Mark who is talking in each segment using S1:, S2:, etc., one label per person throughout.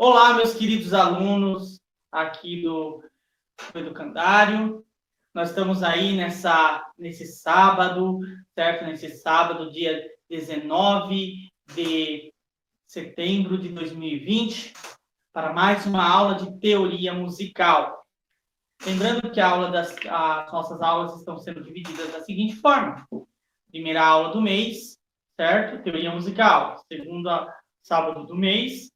S1: Olá, meus queridos alunos aqui do Educandário. Nós estamos aí nesse sábado, certo? Nesse sábado, dia 19 de setembro de 2020, para mais uma aula de teoria musical. Lembrando que as nossas aulas estão sendo divididas da seguinte forma. Primeira aula do mês, certo? Teoria musical. Segunda sábado do mês,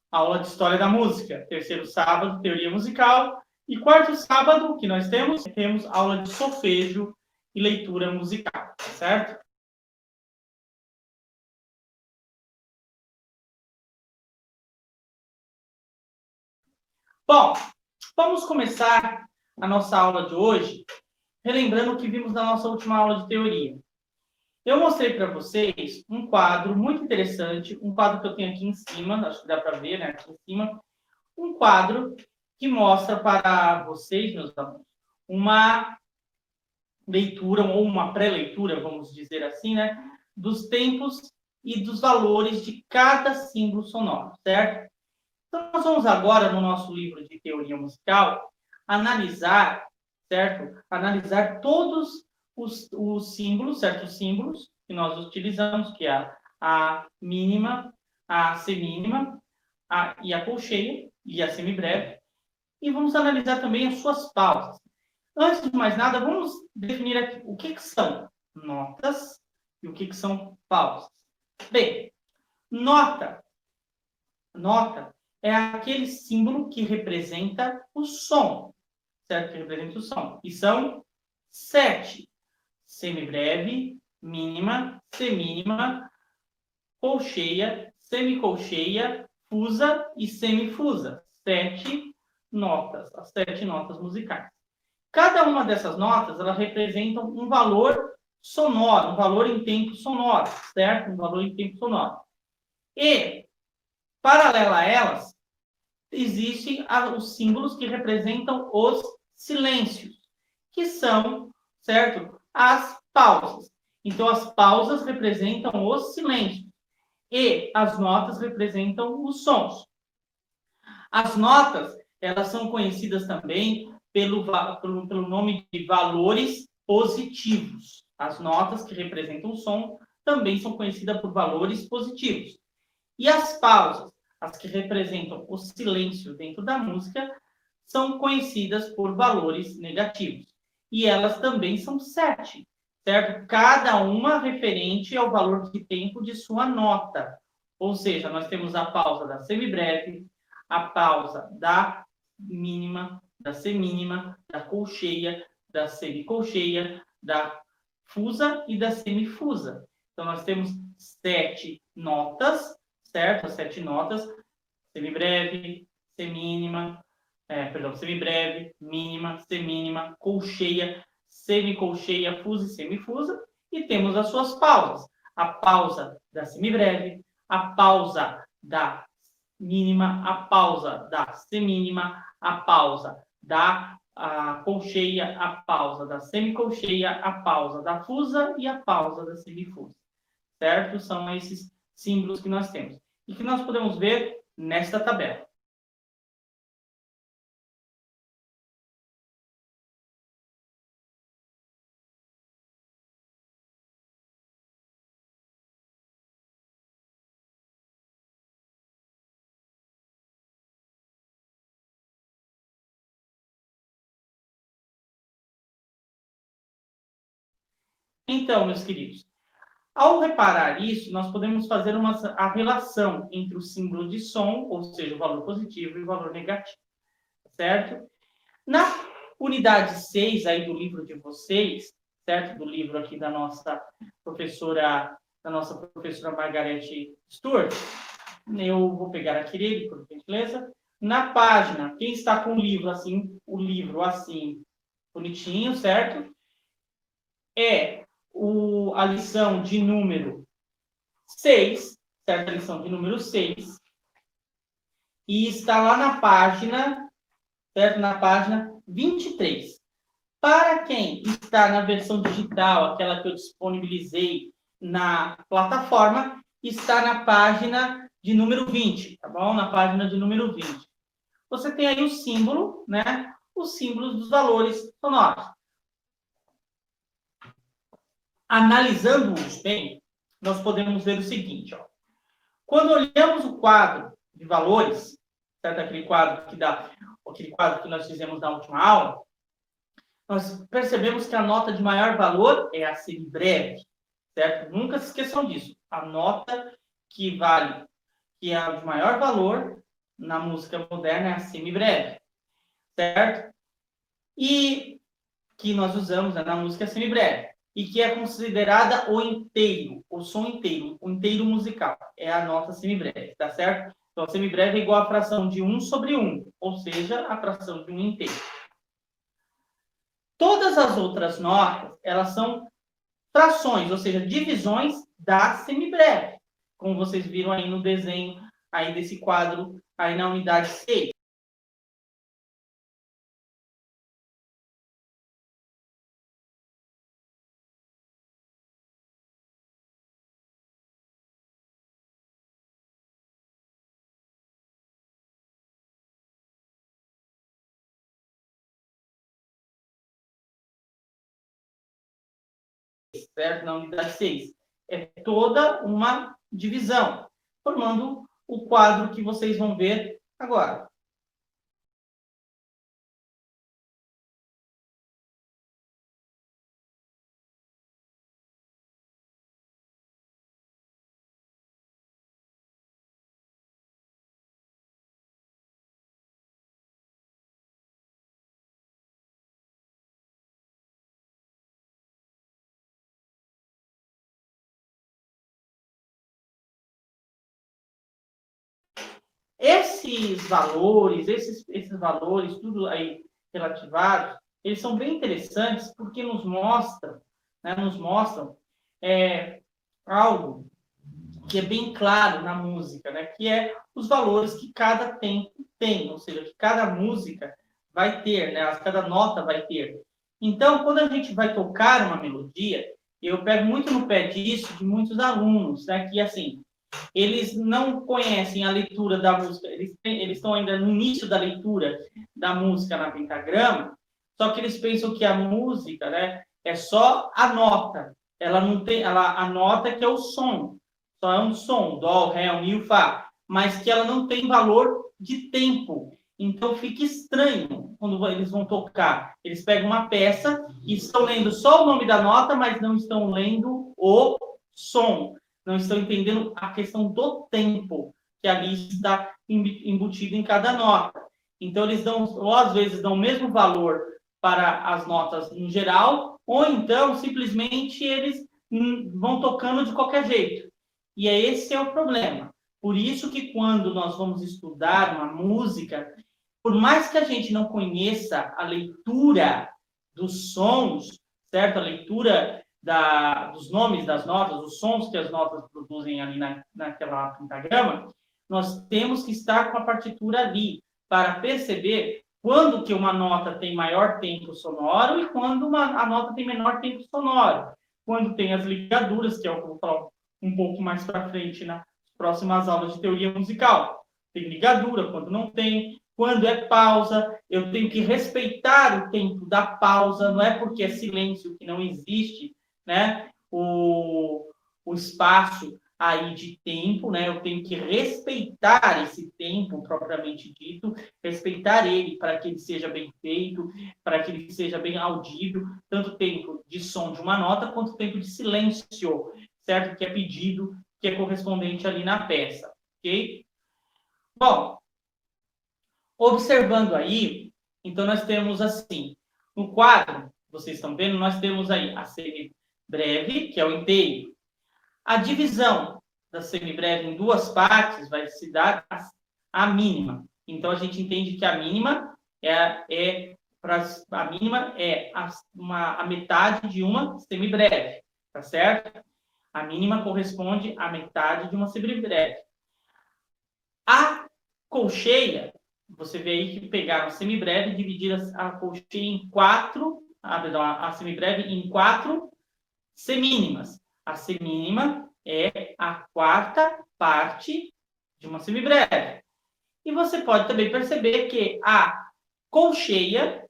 S1: aula de História da Música. Terceiro sábado, Teoria Musical. E quarto sábado, que nós temos aula de solfejo e leitura musical, certo? Bom, vamos começar a nossa aula de hoje relembrando o que vimos na nossa última aula de teoria. Eu mostrei para vocês um quadro muito interessante, um quadro que eu tenho aqui em cima, acho que dá para ver, né, aqui em cima, um quadro que mostra para vocês, meus alunos, uma leitura ou uma pré-leitura, vamos dizer assim, né, dos tempos e dos valores de cada símbolo sonoro, certo? Então, nós vamos agora, no nosso livro de teoria musical, analisar, certo? Analisar todos os símbolos, certos símbolos que nós utilizamos, que é a mínima, a semínima, e a colcheia, e a semibreve, e vamos analisar também as suas pausas. Antes de mais nada, vamos definir aqui o que são notas e o que são pausas. Bem, nota é aquele símbolo que representa o som, certo? Que representa o som. E são 7. Semibreve, mínima, semínima, colcheia, semicolcheia, fusa e semifusa. 7 notas, as 7 notas musicais. Cada uma dessas notas, ela representa um valor sonoro, um valor em tempo sonoro, certo? Um valor em tempo sonoro. E, paralela a elas, existem os símbolos que representam os silêncios, que são, certo? As pausas. Então, as pausas representam os silêncios e as notas representam os sons. As notas, elas são conhecidas também pelo nome de valores positivos. As notas que representam o som também são conhecidas por valores positivos. E as pausas, as que representam o silêncio dentro da música, são conhecidas por valores negativos. E elas também são 7, certo? Cada uma referente ao valor de tempo de sua nota. Ou seja, nós temos a pausa da semibreve, a pausa da mínima, da semínima, da colcheia, da semicolcheia, da fusa e da semifusa. Então, nós temos 7 notas, certo? As 7 notas, semibreve, semínima, semibreve, mínima, semínima, colcheia, semicolcheia, fusa e semifusa. E temos as suas pausas. A pausa da semibreve, a pausa da mínima, a pausa da semínima, a pausa da colcheia, a pausa da semicolcheia, a pausa da fusa e a pausa da semifusa. Certo? São esses símbolos que nós temos. E que nós podemos ver nesta tabela. Então, meus queridos, ao reparar isso, nós podemos fazer a relação entre o símbolo de som, ou seja, o valor positivo e o valor negativo, certo? Na unidade 6 aí do livro de vocês, certo? Do livro aqui da nossa professora Margarete Stewart, eu vou pegar aquele, por gentileza. Na página, quem está com o livro assim, bonitinho, certo? É a lição de número 6, certo? A lição de número 6. E está lá na página, certo? Na página 23. Para quem está na versão digital, aquela que eu disponibilizei na plataforma, está na página de número 20, tá bom? Na página de número 20. Você tem aí o símbolo, né? Os símbolos dos valores sonoros. Analisando-os bem, nós podemos ver o seguinte, ó. Quando olhamos o quadro de valores, certo? Aquele quadro que nós fizemos na última aula, nós percebemos que a nota de maior valor é a semibreve, certo? Nunca se esqueçam disso. A nota que é a de maior valor na música moderna é a semibreve, certo? E que nós usamos, né, na música semibreve. E que é considerada o inteiro, o som inteiro, o inteiro musical. É a nota semibreve, tá certo? Então, a semibreve é igual à fração de 1 sobre 1, ou seja, a fração de 1 inteiro. Todas as outras notas, elas são frações, ou seja, divisões da semibreve, como vocês viram aí no desenho aí desse quadro aí na unidade 6. Certo? Na unidade 6. É toda uma divisão, formando o quadro que vocês vão ver agora. Esses valores, tudo aí relativados, eles são bem interessantes porque nos mostram algo que é bem claro na música, né? Que é os valores que cada tempo tem, ou seja, que cada música vai ter, né? Cada nota vai ter. Então, quando a gente vai tocar uma melodia, eu pego muito no pé disso de muitos alunos, né? Que assim, eles não conhecem a leitura da música, eles estão ainda no início da leitura da música na pentagrama, só que eles pensam que a música, né, é só a nota. Ela não tem, a nota que é o som, só é um som, dó, ré, mi, fá, mas que ela não tem valor de tempo. Então fica estranho quando eles vão tocar. Eles pegam uma peça e estão lendo só o nome da nota, mas não estão lendo o som. Não estão entendendo a questão do tempo que ali está embutido em cada nota. Então, eles dão, ou às vezes, dão o mesmo valor para as notas em geral, ou então, simplesmente, eles vão tocando de qualquer jeito. E esse é o problema. Por isso que quando nós vamos estudar uma música, por mais que a gente não conheça a leitura dos sons, certo? A leitura dos nomes das notas, os sons que as notas produzem ali naquela pentagrama, nós temos que estar com a partitura ali para perceber quando que uma nota tem maior tempo sonoro e quando a nota tem menor tempo sonoro. Quando tem as ligaduras, que é o que eu vou falar um pouco mais para frente nas próximas aulas de teoria musical. Tem ligadura, quando não tem. Quando é pausa, eu tenho que respeitar o tempo da pausa, não é porque é silêncio que não existe, né? O espaço aí de tempo, né? Eu tenho que respeitar esse tempo propriamente dito, respeitar ele para que ele seja bem feito, para que ele seja bem audível, tanto tempo de som de uma nota quanto tempo de silêncio, certo? Que é pedido, que é correspondente ali na peça, ok? Bom, observando aí, então nós temos assim, no quadro, vocês estão vendo, nós temos aí a semibreve, que é o inteiro. A divisão da semibreve em duas partes vai se dar a mínima. Então, a gente entende que a mínima a metade de uma semibreve, tá certo? A mínima corresponde à metade de uma semibreve. A colcheia, você vê aí que pegaram a semibreve e dividiram a colcheia em a semibreve em 4 semínimas. A semínima é a quarta parte uma semibreve. E você pode também perceber que a colcheia,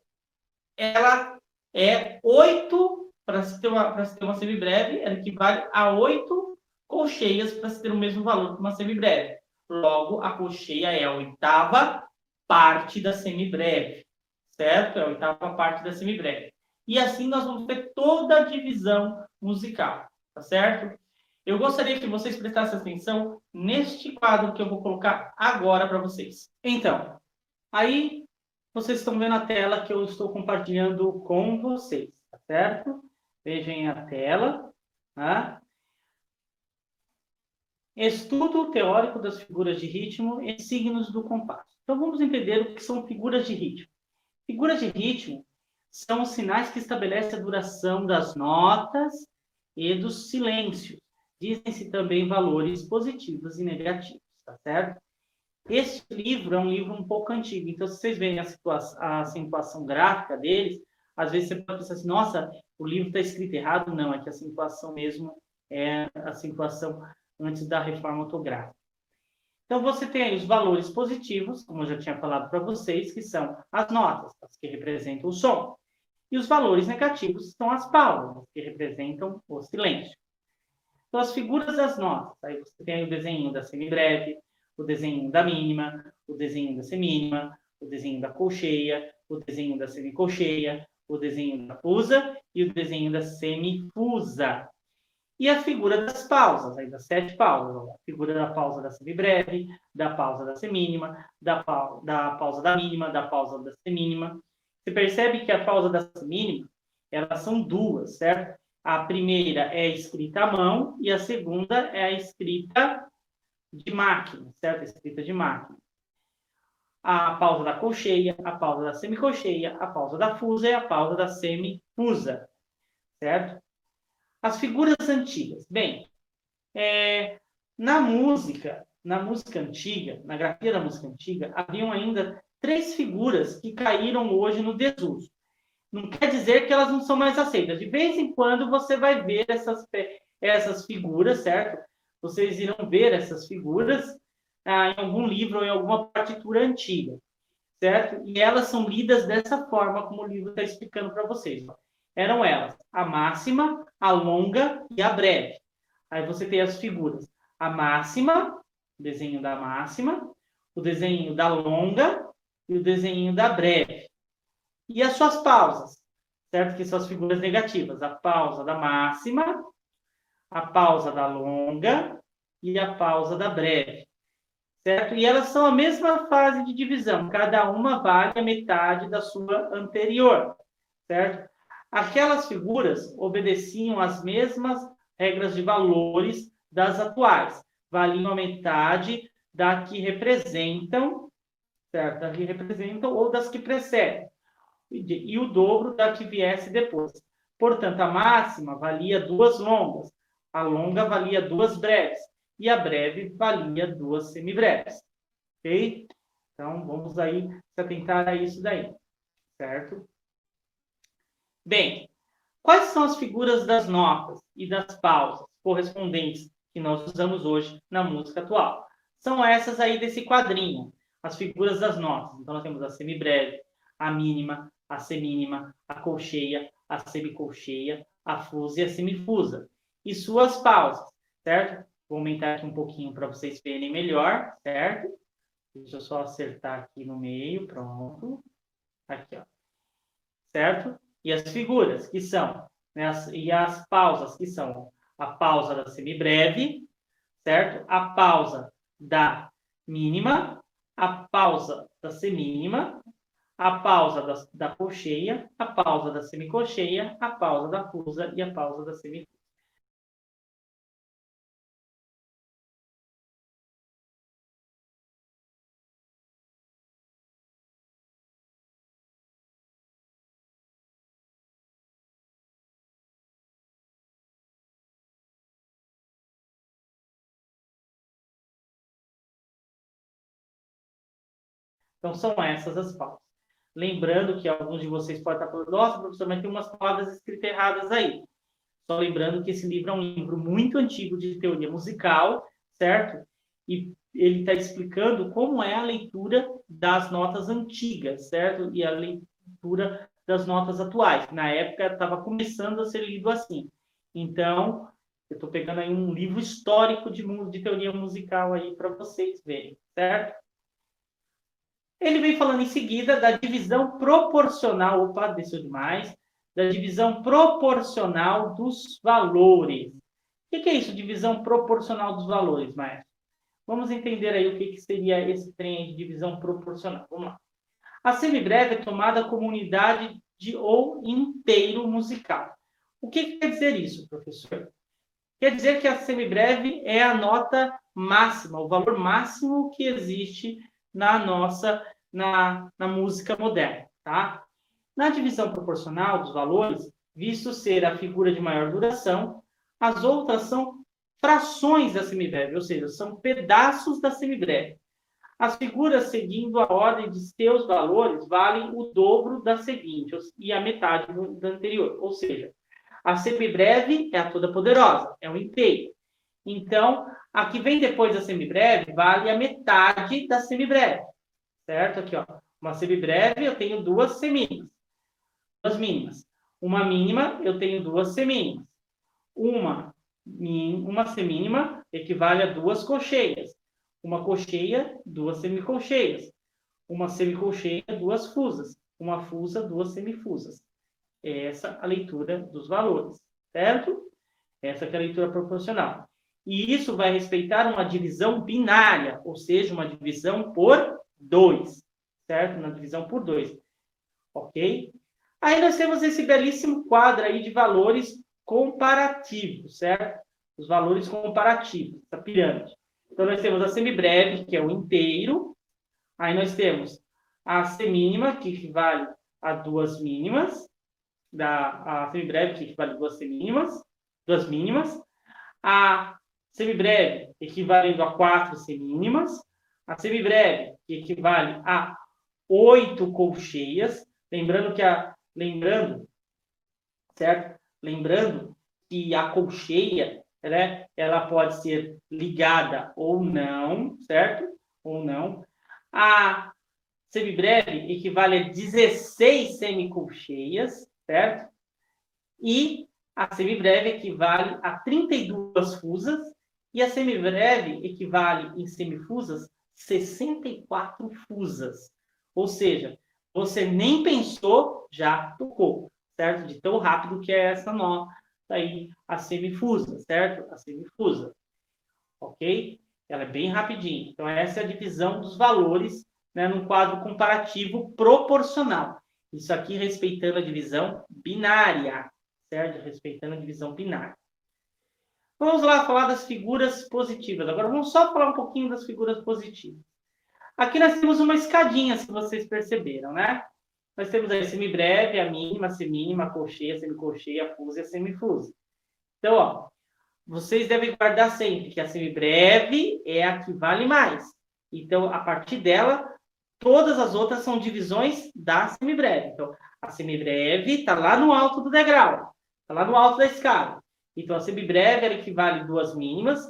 S1: ela é 8, para se ter uma semibreve, ela equivale a 8 colcheias para se ter o mesmo valor que uma semibreve. Logo, a colcheia é a 8ª parte da semibreve, certo? É a 8ª parte da semibreve. E assim nós vamos ter toda a divisão musical, tá certo? Eu gostaria que vocês prestassem atenção neste quadro que eu vou colocar agora para vocês. Então, aí vocês estão vendo a tela que eu estou compartilhando com vocês, tá certo? Vejam a tela, tá? Estudo teórico das figuras de ritmo e signos do compasso. Então, vamos entender o que são figuras de ritmo. Figuras de ritmo são os sinais que estabelecem a duração das notas e dos silêncios. Dizem-se também valores positivos e negativos, tá certo? Este livro é um livro um pouco antigo, então se vocês veem a acentuação gráfica deles, às vezes você pode pensar assim, nossa, o livro está escrito errado. Não, é que a acentuação mesmo é a acentuação antes da reforma ortográfica. Então, você tem aí os valores positivos, como eu já tinha falado para vocês, que são as notas, as que representam o som. E os valores negativos são as pausas, que representam o silêncio. Então, as figuras das notas. Aí você tem aí o desenho da semibreve, o desenho da mínima, o desenho da semínima, o desenho da colcheia, o desenho da semicolcheia, o desenho da fusa e o desenho da semifusa. E a figura das pausas, aí das 7 pausas. A figura da pausa da semibreve, da pausa da semínima, da pausa da mínima, da pausa da semínima. Você percebe que a pausa da semínima, elas são duas, certo? A primeira é escrita à mão e a segunda é a escrita de máquina, certo? A escrita de máquina. A pausa da colcheia, a pausa da semicolcheia, a pausa da fusa e a pausa da semifusa, certo? As figuras antigas. Bem, na música antiga, na grafia da música antiga, haviam ainda 3 figuras que caíram hoje no desuso. Não quer dizer que elas não são mais aceitas. De vez em quando você vai ver essas figuras, certo? Vocês irão ver essas figuras em algum livro ou em alguma partitura antiga, certo? E elas são lidas dessa forma, como o livro está explicando para vocês. Eram elas a máxima, a longa e a breve. Aí você tem as figuras. A máxima, o desenho da máxima, o desenho da longa e o desenho da breve. E as suas pausas, certo? Que são as figuras negativas. A pausa da máxima, a pausa da longa e a pausa da breve, certo? E elas são a mesma fase de divisão. Cada uma vale a metade da sua anterior, certo? Aquelas figuras obedeciam às mesmas regras de valores das atuais. Valiam a metade da que representam, certo? Da que representam ou das que precedem. E o dobro da que viesse depois. Portanto, a máxima valia 2 longas, a longa valia 2 breves, e a breve valia 2 semibreves. Ok? Então, vamos aí se atentar a isso daí, certo? Bem, quais são as figuras das notas e das pausas correspondentes que nós usamos hoje na música atual? São essas aí desse quadrinho, as figuras das notas. Então, nós temos a semibreve, a mínima, a semínima, a colcheia, a semicolcheia, a fusa e a semifusa. E suas pausas, certo? Vou aumentar aqui um pouquinho para vocês verem melhor, certo? Deixa eu só acertar aqui no meio, pronto. Aqui, ó. Certo? E as figuras, que são, né, e as pausas, que são a pausa da semibreve, certo? A pausa da mínima, a pausa da semínima, a pausa da colcheia, a pausa da semicolcheia, a pausa da fusa e a pausa da semifusa. Então, são essas as pausas. Lembrando que alguns de vocês podem estar falando, nossa, professor, mas tem umas palavras escritas erradas aí. Só lembrando que esse livro é um livro muito antigo de teoria musical, certo? e ele está explicando como é a leitura das notas antigas, certo? E a leitura das notas atuais. Na época, estava começando a ser lido assim. Então, eu estou pegando aí um livro histórico de teoria musical aí para vocês verem, certo? Ele vem falando em seguida da divisão proporcional, opa, desceu demais, da divisão proporcional dos valores. O que é isso, divisão proporcional dos valores, Maestro? Vamos entender aí o que seria esse trem de divisão proporcional. Vamos lá. A semibreve é tomada como unidade de ou inteiro musical. O que quer dizer isso, professor? Quer dizer que a semibreve é a nota máxima, o valor máximo que existe na música moderna, tá? Na divisão proporcional dos valores, visto ser a figura de maior duração, as outras são frações da semibreve, ou seja, são pedaços da semibreve. As figuras seguindo a ordem de seus valores valem o dobro da seguinte e a metade da anterior, ou seja, a semibreve é a toda poderosa, é o inteiro. Então, a que vem depois da semibreve vale a metade da semibreve, certo? Aqui, ó, uma semibreve eu tenho duas semínimas, duas mínimas. Uma mínima eu tenho duas semínimas. Uma semínima equivale a duas colcheias. Uma colcheia, duas semicolcheias. Uma semicolcheia, duas fusas. Uma fusa, duas semifusas. Essa a leitura dos valores, certo? Essa que é a leitura proporcional. E isso vai respeitar uma divisão binária, ou seja, uma divisão por 2, certo? Uma divisão por 2, ok? Aí nós temos esse belíssimo quadro aí de valores comparativos, certo? Os valores comparativos, essa pirâmide. Então, nós temos a semibreve, que é o inteiro. Aí nós temos a semínima, que equivale a duas mínimas. A semibreve, que equivale a duas semínimas, duas mínimas. A semibreve, equivalendo a 4 semínimas. A semibreve, que equivale a 8 colcheias. Certo? Lembrando que a colcheia, né, ela pode ser ligada ou não, certo? Ou não. A semibreve equivale a 16 semicolcheias, certo? E a semibreve equivale a 32 fusas, e a semibreve equivale em semifusas 64 fusas. Ou seja, você nem pensou, já tocou, certo? De tão rápido que é essa nota aí, a semifusa, certo? A semifusa, ok? Ela é bem rapidinha. Então, essa é a divisão dos valores, né, num quadro comparativo proporcional. Isso aqui respeitando a divisão binária, certo? Respeitando a divisão binária. Vamos lá falar das figuras positivas. Agora, vamos só falar um pouquinho das figuras positivas. Aqui nós temos uma escadinha, se vocês perceberam, né? Nós temos a semibreve, a mínima, a semínima, a colcheia, a semicolcheia, a fusa e a semifusa. Então, ó, vocês devem guardar sempre que a semibreve é a que vale mais. Então, a partir dela, todas as outras são divisões da semibreve. Então, a semibreve está lá no alto do degrau, está lá no alto da escada. Então, a semibreve ela equivale a duas mínimas,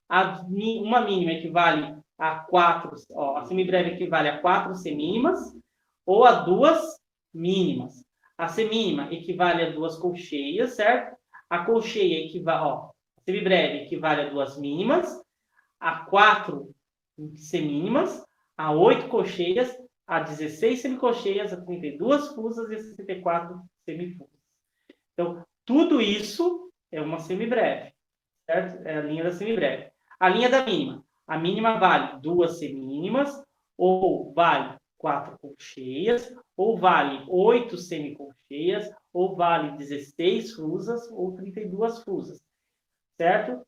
S1: uma mínima equivale a 4, a semibreve equivale a 4 semínimas, ou a duas mínimas. A semínima equivale a duas colcheias, certo? A colcheia equivale, a semibreve equivale a duas mínimas, a 4 semínimas, a 8 colcheias, a 16 semicolcheias, a 32 fusas e a 64 semifusas. Então, tudo isso é uma semibreve, certo? É a linha da semibreve. A linha da mínima. A mínima vale duas semínimas, ou vale 4 colcheias, ou vale 8 semicolcheias, ou vale 16 fusas, ou 32 fusas, certo?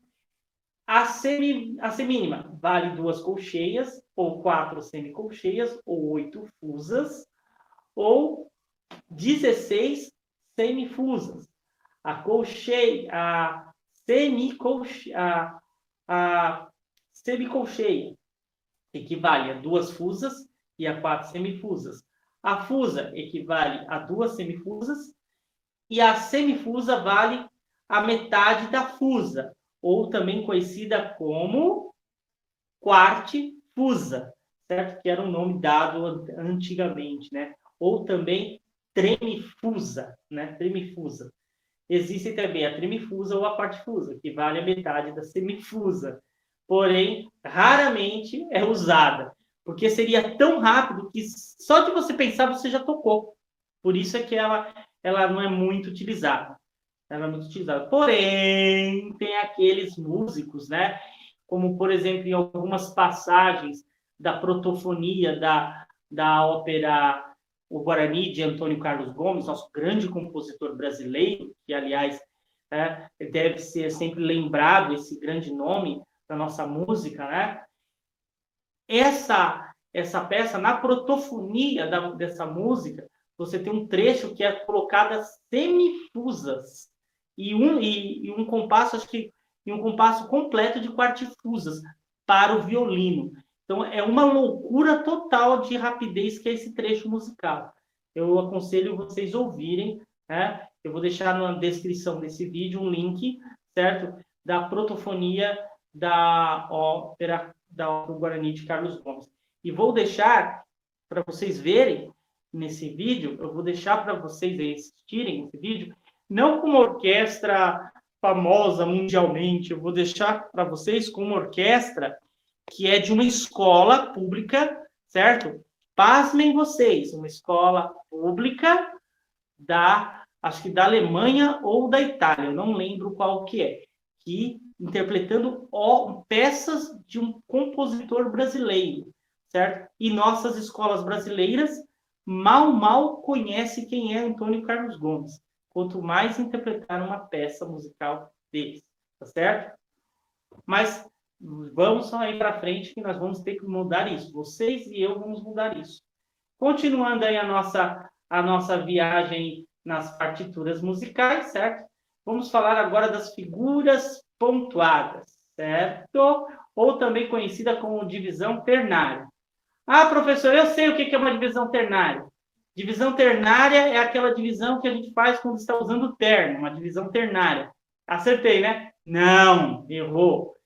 S1: A semínima vale 2 colcheias, ou 4 semicolcheias, ou 8 fusas, ou 16 semifusas. A colcheia, a semicolcheia equivale a 2 fusas e a 4 semifusas. A fusa equivale a 2 semifusas e a semifusa vale a metade da fusa, ou também conhecida como quartifusa, certo? Que era um nome dado antigamente, né? Ou também tremifusa, né? Tremifusa. Existe também a tremifusa ou a quartifusa, que vale a metade da semifusa. Porém, raramente é usada, porque seria tão rápido que só de você pensar você já tocou. Por isso é que ela não é muito utilizada. Ela é muito utilizada. Porém, tem aqueles músicos, né? Como, por exemplo, em algumas passagens da protofonia da ópera O Guarani, de Antônio Carlos Gomes, nosso grande compositor brasileiro, que, aliás, deve ser sempre lembrado, esse grande nome da nossa música, né? Essa peça, na protofonia dessa música, você tem um trecho que é colocado semifusas e um compasso, acho que e um compasso completo de quartifusas para o violino. Então, é uma loucura total de rapidez que é esse trecho musical. Eu aconselho vocês ouvirem, né? Eu vou deixar na descrição desse vídeo um link, certo? Da protofonia da ópera do Guarani de Carlos Gomes. E vou deixar para vocês verem nesse vídeo, eu vou deixar para vocês assistirem esse vídeo, não com uma orquestra famosa mundialmente, eu vou deixar para vocês com uma orquestra que é de uma escola pública, certo? Pasmem vocês, uma escola pública acho que da Alemanha ou da Itália, eu não lembro qual que é, que interpretando peças de um compositor brasileiro, certo? E nossas escolas brasileiras mal conhecem quem é Antônio Carlos Gomes, quanto mais interpretar uma peça musical deles, tá certo? Mas vamos só aí para frente que nós vamos ter que mudar isso. Vocês e eu vamos mudar isso. Continuando aí a nossa viagem nas partituras musicais, certo? Vamos falar agora das figuras pontuadas, certo? Ou também conhecida como divisão ternária. Ah, professor, eu sei o que é uma divisão ternária. Divisão ternária é aquela divisão que a gente faz quando está usando terno, uma divisão ternária. Acertei, né? Não, errou.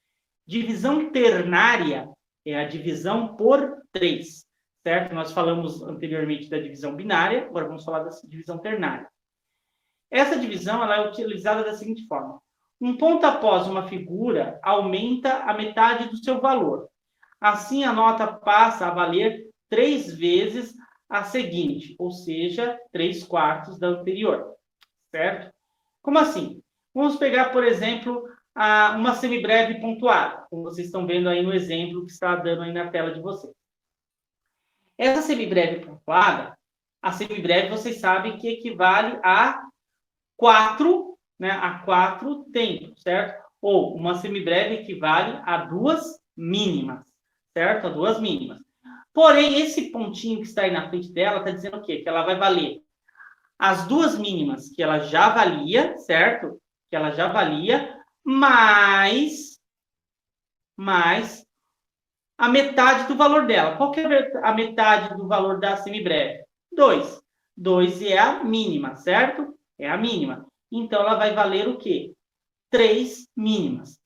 S1: Divisão ternária é a divisão por 3, certo? Nós falamos anteriormente da divisão binária, agora vamos falar da divisão ternária. Essa divisão ela é utilizada da seguinte forma. Um ponto após uma figura aumenta a metade do seu valor. Assim, a nota passa a valer 3 vezes a seguinte, ou seja, 3/4 da anterior, certo? Como assim? Vamos pegar, por exemplo, uma semibreve pontuada, como vocês estão vendo aí no exemplo que está dando aí na tela de vocês. Essa semibreve pontuada, a semibreve vocês sabem que equivale a 4, né, a 4 tempos, certo? Ou uma semibreve equivale a 2 mínimas, certo? A 2 mínimas. Porém, esse pontinho que está aí na frente dela está dizendo o quê? Que ela vai valer as 2 mínimas que ela já valia, certo? Que ela já valia, mais a metade do valor dela. Qual que é a metade do valor da semibreve? 2. 2 é a mínima, certo? É a mínima. Então, ela vai valer o quê? 3 mínimas.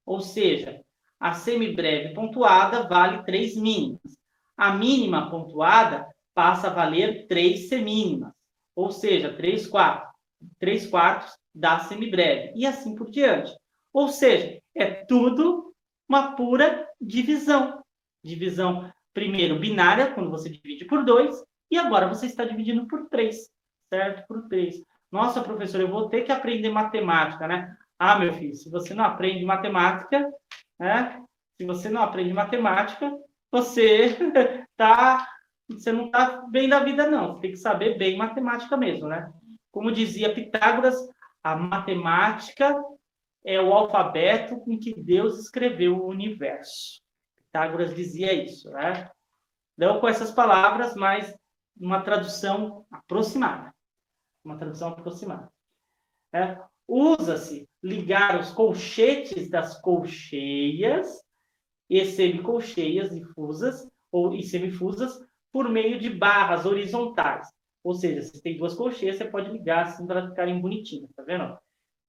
S1: Ou seja, a semibreve pontuada vale 3 mínimas. A mínima pontuada passa a valer 3 semínimas. Ou seja, 3/4 da semibreve. E assim por diante. Ou seja, é tudo uma pura divisão. Divisão, primeiro, binária, quando você divide por 2, e agora você está dividindo por 3, certo? Por 3. Nossa, professor, eu vou ter que aprender matemática, né? Ah, meu filho, se você não aprende matemática, né? Se você não aprende matemática, você não está bem da vida, não. Você tem que saber bem matemática mesmo, né? Como dizia Pitágoras, a matemática é o alfabeto com que Deus escreveu o universo. Pitágoras dizia isso, né? Não com essas palavras, mas uma tradução aproximada. Uma tradução aproximada. Usa-se ligar os colchetes das colcheias e semicolcheias difusas e semifusas por meio de barras horizontais. Ou seja, se tem 2 colcheias, você pode ligar assim para elas ficarem bonitinhas, tá vendo?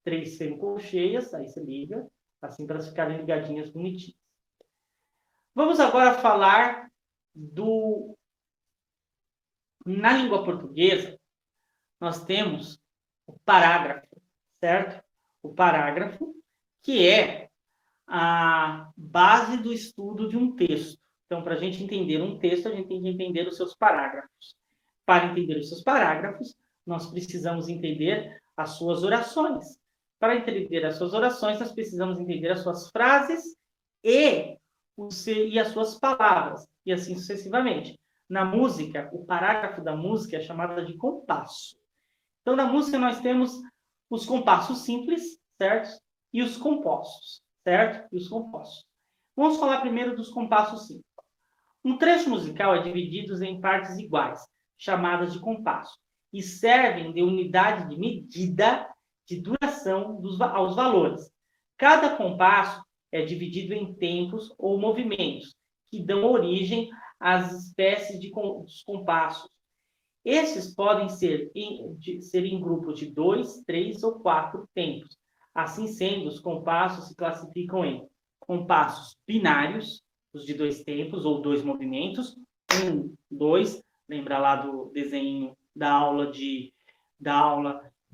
S1: 3 semicolcheias, aí você liga, assim para elas ficarem ligadinhas bonitinhas. Vamos agora falar na língua portuguesa, nós temos o parágrafo, certo? O parágrafo, que é a base do estudo de um texto. Então, para a gente entender um texto, a gente tem que entender os seus parágrafos. Para entender os seus parágrafos, nós precisamos entender as suas orações. Para entender as suas orações, nós precisamos entender as suas frases e as suas palavras, e assim sucessivamente. Na música, o parágrafo da música é chamado de compasso. Então, na música, nós temos os compassos simples, certo? E os compostos, certo? E os compostos. Vamos falar primeiro dos compassos simples. Um trecho musical é dividido em partes iguais, chamadas de compasso, e servem de unidade de medida de duração aos valores. Cada compasso é dividido em tempos ou movimentos, que dão origem às espécies de compassos. Esses podem ser em grupos de 2, 3 ou 4 tempos. Assim sendo, os compassos se classificam em compassos binários, os de 2 tempos ou 2 movimentos, 1, 2, lembra lá do desenho da aula de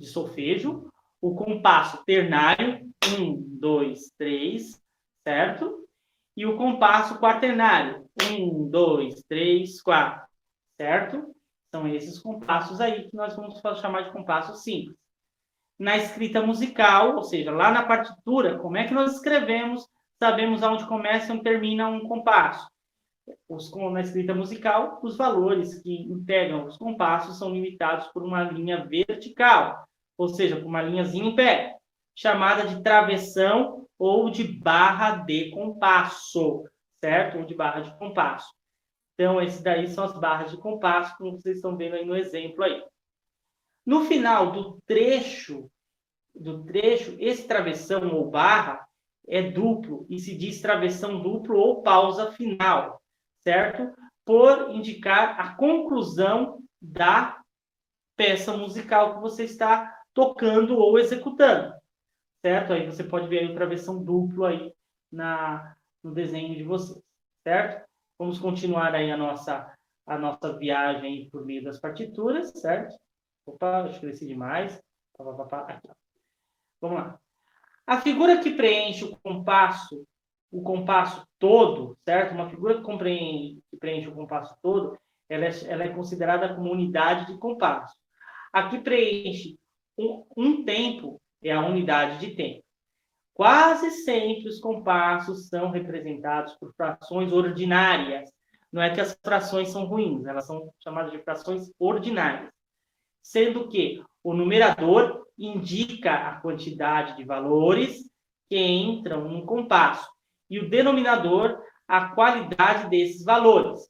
S1: solfejo, o compasso ternário, 1, 2, 3, certo? E o compasso quaternário, 1, 2, 3, 4, certo? São esses compassos aí que nós vamos chamar de compassos simples. Na escrita musical, ou seja, lá na partitura, como é que nós escrevemos, sabemos aonde começa e termina um compasso. Na escrita musical, os valores que integram os compassos são limitados por uma linha vertical, ou seja, por uma linhazinha em pé, chamada de travessão ou de barra de compasso, certo? Ou de barra de compasso. Então, esses daí são as barras de compasso, como vocês estão vendo aí no exemplo aí. No final do trecho, esse travessão ou barra é duplo e se diz travessão duplo ou pausa final, certo? Por indicar a conclusão da peça musical que você está tocando ou executando, certo? Aí você pode ver aí o travessão duplo aí no desenho de vocês, certo? Vamos continuar aí a nossa viagem por meio das partituras, certo? Opa, acho que desci demais. Aqui. Vamos lá. A figura que preenche o compasso todo, certo? Uma figura que preenche o compasso todo, ela é considerada como unidade de compasso. A que preenche um tempo é a unidade de tempo. Quase sempre os compassos são representados por frações ordinárias. Não é que as frações são ruins, elas são chamadas de frações ordinárias. Sendo que o numerador indica a quantidade de valores que entram no compasso e o denominador a qualidade desses valores.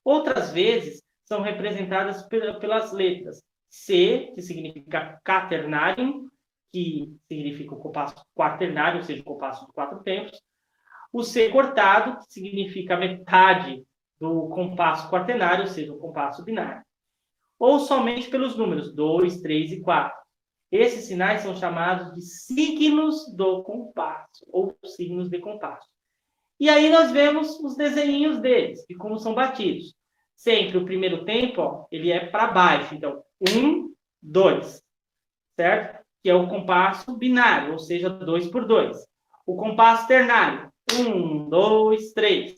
S1: Outras vezes são representadas pelas letras C, que significa quaternarium, que significa o compasso quaternário, ou seja, o compasso de 4 tempos. O C cortado, que significa metade do compasso quaternário, ou seja, o compasso binário. Ou somente pelos números 2, 3 e 4. Esses sinais são chamados de signos do compasso, ou signos de compasso. E aí nós vemos os desenhinhos deles, e como são batidos. Sempre o primeiro tempo, ó, ele é para baixo. Então, 1, 2, certo? Que é o compasso binário, ou seja, 2 por 2. O compasso ternário, 1, 2, 3,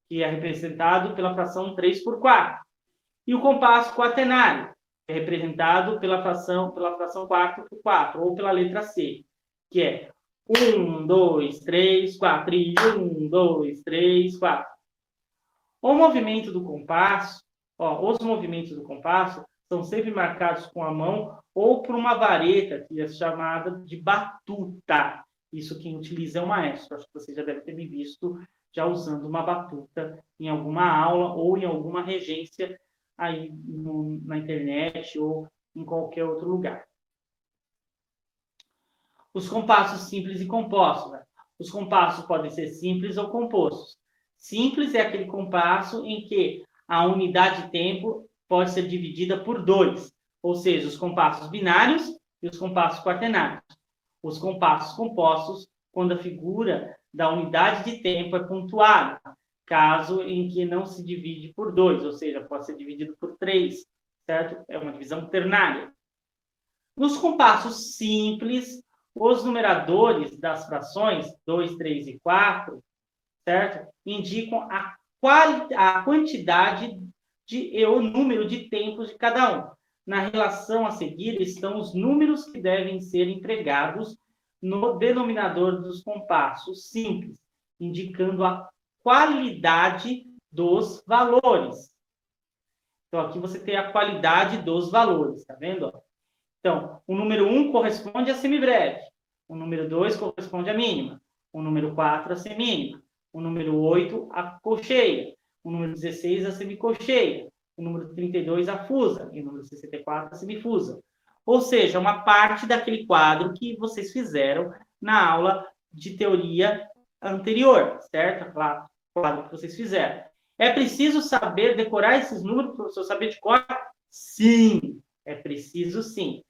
S1: que é representado pela fração 3 por 4. E o compasso quaternário, que é representado pela fração 4 por 4, ou pela letra C, que é 1, 2, 3, 4, e 1, 2, 3, 4. O movimento do compasso, os movimentos do compasso são sempre marcados com a mão ou por uma vareta, que é chamada de batuta. Isso quem utiliza é o maestro. Acho que você já deve ter me visto já usando uma batuta em alguma aula ou em alguma regência aí na internet ou em qualquer outro lugar. Os compassos simples e compostos. Né? Os compassos podem ser simples ou compostos. Simples é aquele compasso em que a unidade de tempo pode ser dividida por 2, ou seja, os compassos binários e os compassos quaternários. Os compassos compostos, quando a figura da unidade de tempo é pontuada, caso em que não se divide por 2, ou seja, pode ser dividido por 3, certo? É uma divisão ternária. Nos compassos simples, os numeradores das frações 2, 3 e 4, certo? Indicam a quantidade o número de tempos de cada um. Na relação a seguir estão os números que devem ser empregados no denominador dos compassos simples, indicando a qualidade dos valores. Então, aqui você tem a qualidade dos valores, tá vendo? Então, o número 1 corresponde à semibreve, o número 2 corresponde à mínima, o número 4 à semínima, o número 8 à colcheia, o número 16 à semicolcheia, o número 32 à fusa e o número 64 à semifusa. Ou seja, uma parte daquele quadro que vocês fizeram na aula de teoria anterior, certo? Aquele quadro que vocês fizeram. É preciso saber decorar esses números para o professor saber de cor? Sim, é preciso sim.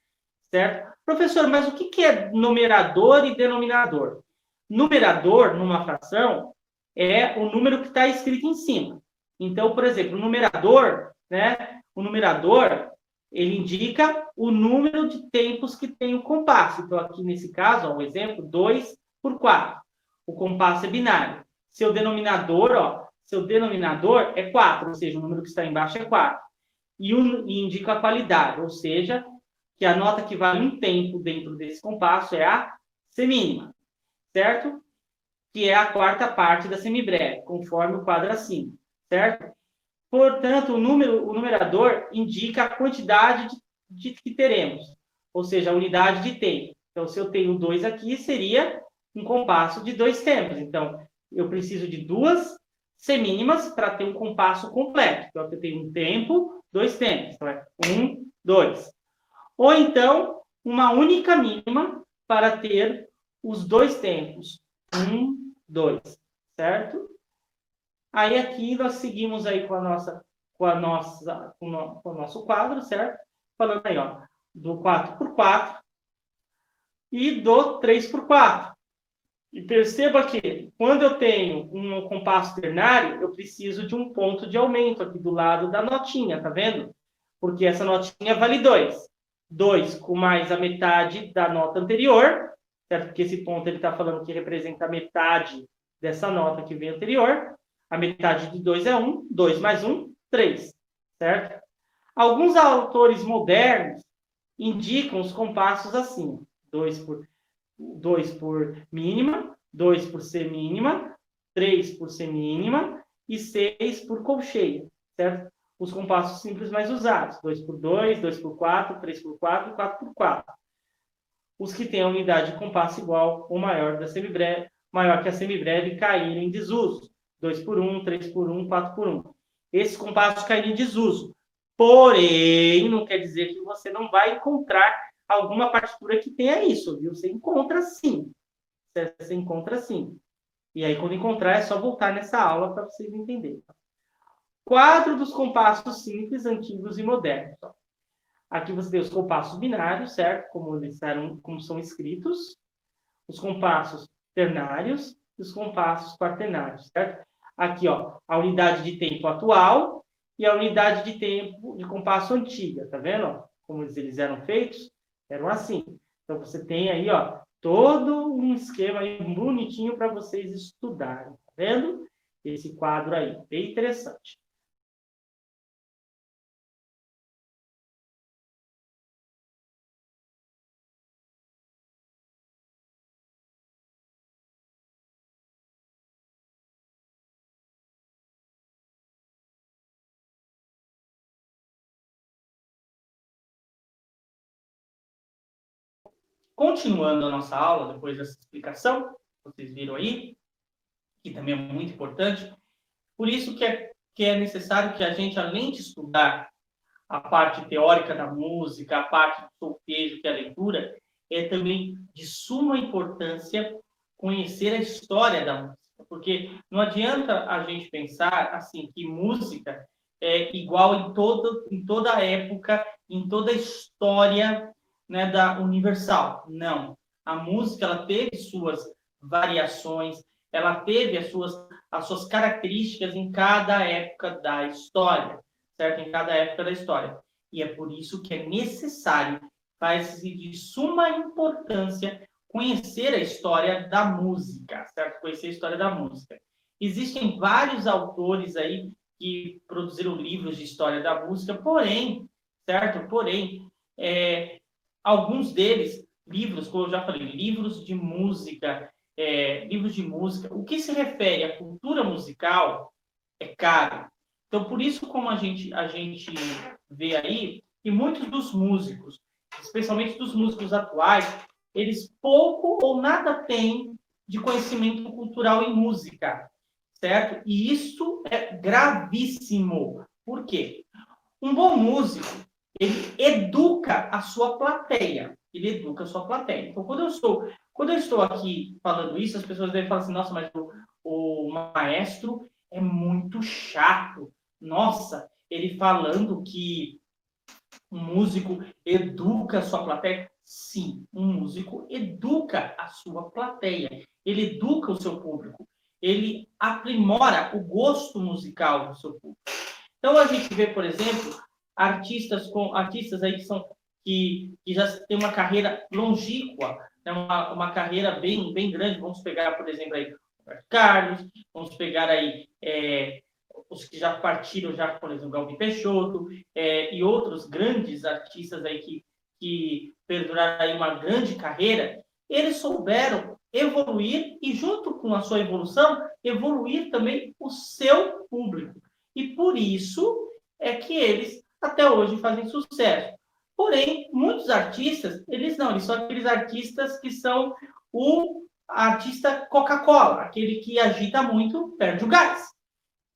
S1: Certo? Professor, mas o que é numerador e denominador? Numerador, numa fração, é o número que está escrito em cima. Então, por exemplo, o numerador, né? O numerador, ele indica o número de tempos que tem o compasso. Então, aqui nesse caso, ó, o exemplo, 2 por 4. O compasso é binário. Seu denominador é 4, ou seja, o número que está embaixo é 4. E indica a qualidade, ou seja, que a nota que vale um tempo dentro desse compasso é a semínima, certo? Que é a quarta parte da semibreve, conforme o quadro acima, certo? Portanto, o numerador indica a quantidade de que teremos, ou seja, a unidade de tempo. Então, se eu tenho 2 aqui, seria um compasso de 2 tempos. Então, eu preciso de 2 semínimas para ter um compasso completo. Então, eu tenho um tempo, 2 tempos. Então, é 1, 2. Ou então, uma única mínima para ter os 2 tempos. 1, 2, certo? Aí aqui nós seguimos aí com o nosso quadro, certo? Falando aí, ó, do 4 por 4 e do 3 por 4. E perceba que quando eu tenho um compasso ternário, eu preciso de um ponto de aumento aqui do lado da notinha, tá vendo? Porque essa notinha vale 2. 2 com mais a metade da nota anterior, certo? Porque esse ponto ele está falando que representa a metade dessa nota que vem anterior. A metade de 2 é 1, 2 mais 1, 3, certo? Alguns autores modernos indicam os compassos assim, 2 por mínima, 2 por semínima, 3 por semínima e 6 por colcheia, certo? Os compassos simples mais usados, 2 por 2, 2 por 4, 3 por 4 e 4 por 4. Os que têm a unidade de compasso igual ou maior que a semibreve caíram em desuso. 2 por 1, 3 por 1, 4 por 1. Esses compassos caíram em desuso. Porém, não quer dizer que você não vai encontrar alguma partitura que tenha isso, viu? Você encontra sim. Você encontra sim. E aí, quando encontrar, é só voltar nessa aula para vocês entenderem. Quadro dos compassos simples, antigos e modernos. Aqui você tem os compassos binários, certo? Como são escritos. Os compassos ternários e os compassos quaternários, certo? Aqui, ó, a unidade de tempo atual e a unidade de tempo de compasso antiga, tá vendo? Como eles eram feitos, eram assim. Então, você tem aí, ó, todo um esquema aí bonitinho para vocês estudarem, tá vendo? Esse quadro aí, bem interessante. Continuando a nossa aula, depois dessa explicação, vocês viram aí, que também é muito importante, por isso que é necessário que a gente, além de estudar a parte teórica da música, a parte do solfejo, que é a leitura, é também de suma importância conhecer a história da música, porque não adianta a gente pensar assim que música é igual em toda a época, em toda a história, né, da Universal. Não. A música ela teve suas variações, ela teve as suas as suas características em cada época da história, certo? Em cada época da história. E é por isso que é necessário, faz-se de suma importância, conhecer a história da música, certo? Conhecer a história da música. Existem vários autores aí que produziram livros de história da música, porém, certo? Porém, alguns deles, livros, como eu já falei, livros de música, o que se refere à cultura musical é caro. Então, por isso, como a gente vê aí, que muitos dos músicos, especialmente dos músicos atuais, eles pouco ou nada têm de conhecimento cultural em música, certo? E isso é gravíssimo. Por quê? Um bom músico, ele educa a sua plateia. Ele educa a sua plateia. Então, quando eu estou aqui falando isso, as pessoas devem falar assim, nossa, mas o maestro é muito chato. Nossa, ele falando que um músico educa a sua plateia. Sim, um músico educa a sua plateia. Ele educa o seu público. Ele aprimora o gosto musical do seu público. Então, a gente vê, por exemplo, artistas aí que já têm uma carreira longínqua, né? uma carreira bem, bem grande. Vamos pegar, por exemplo, aí Roberto Carlos, vamos pegar aí os que já partiram, já, por exemplo, Galvin Peixoto, e outros grandes artistas aí que perduraram aí uma grande carreira. Eles souberam evoluir e, junto com a sua evolução, evoluir também o seu público. E por isso é que eles até hoje fazem sucesso. Porém, muitos artistas, eles são aqueles artistas que são o artista Coca-Cola, aquele que agita muito, perde o gás.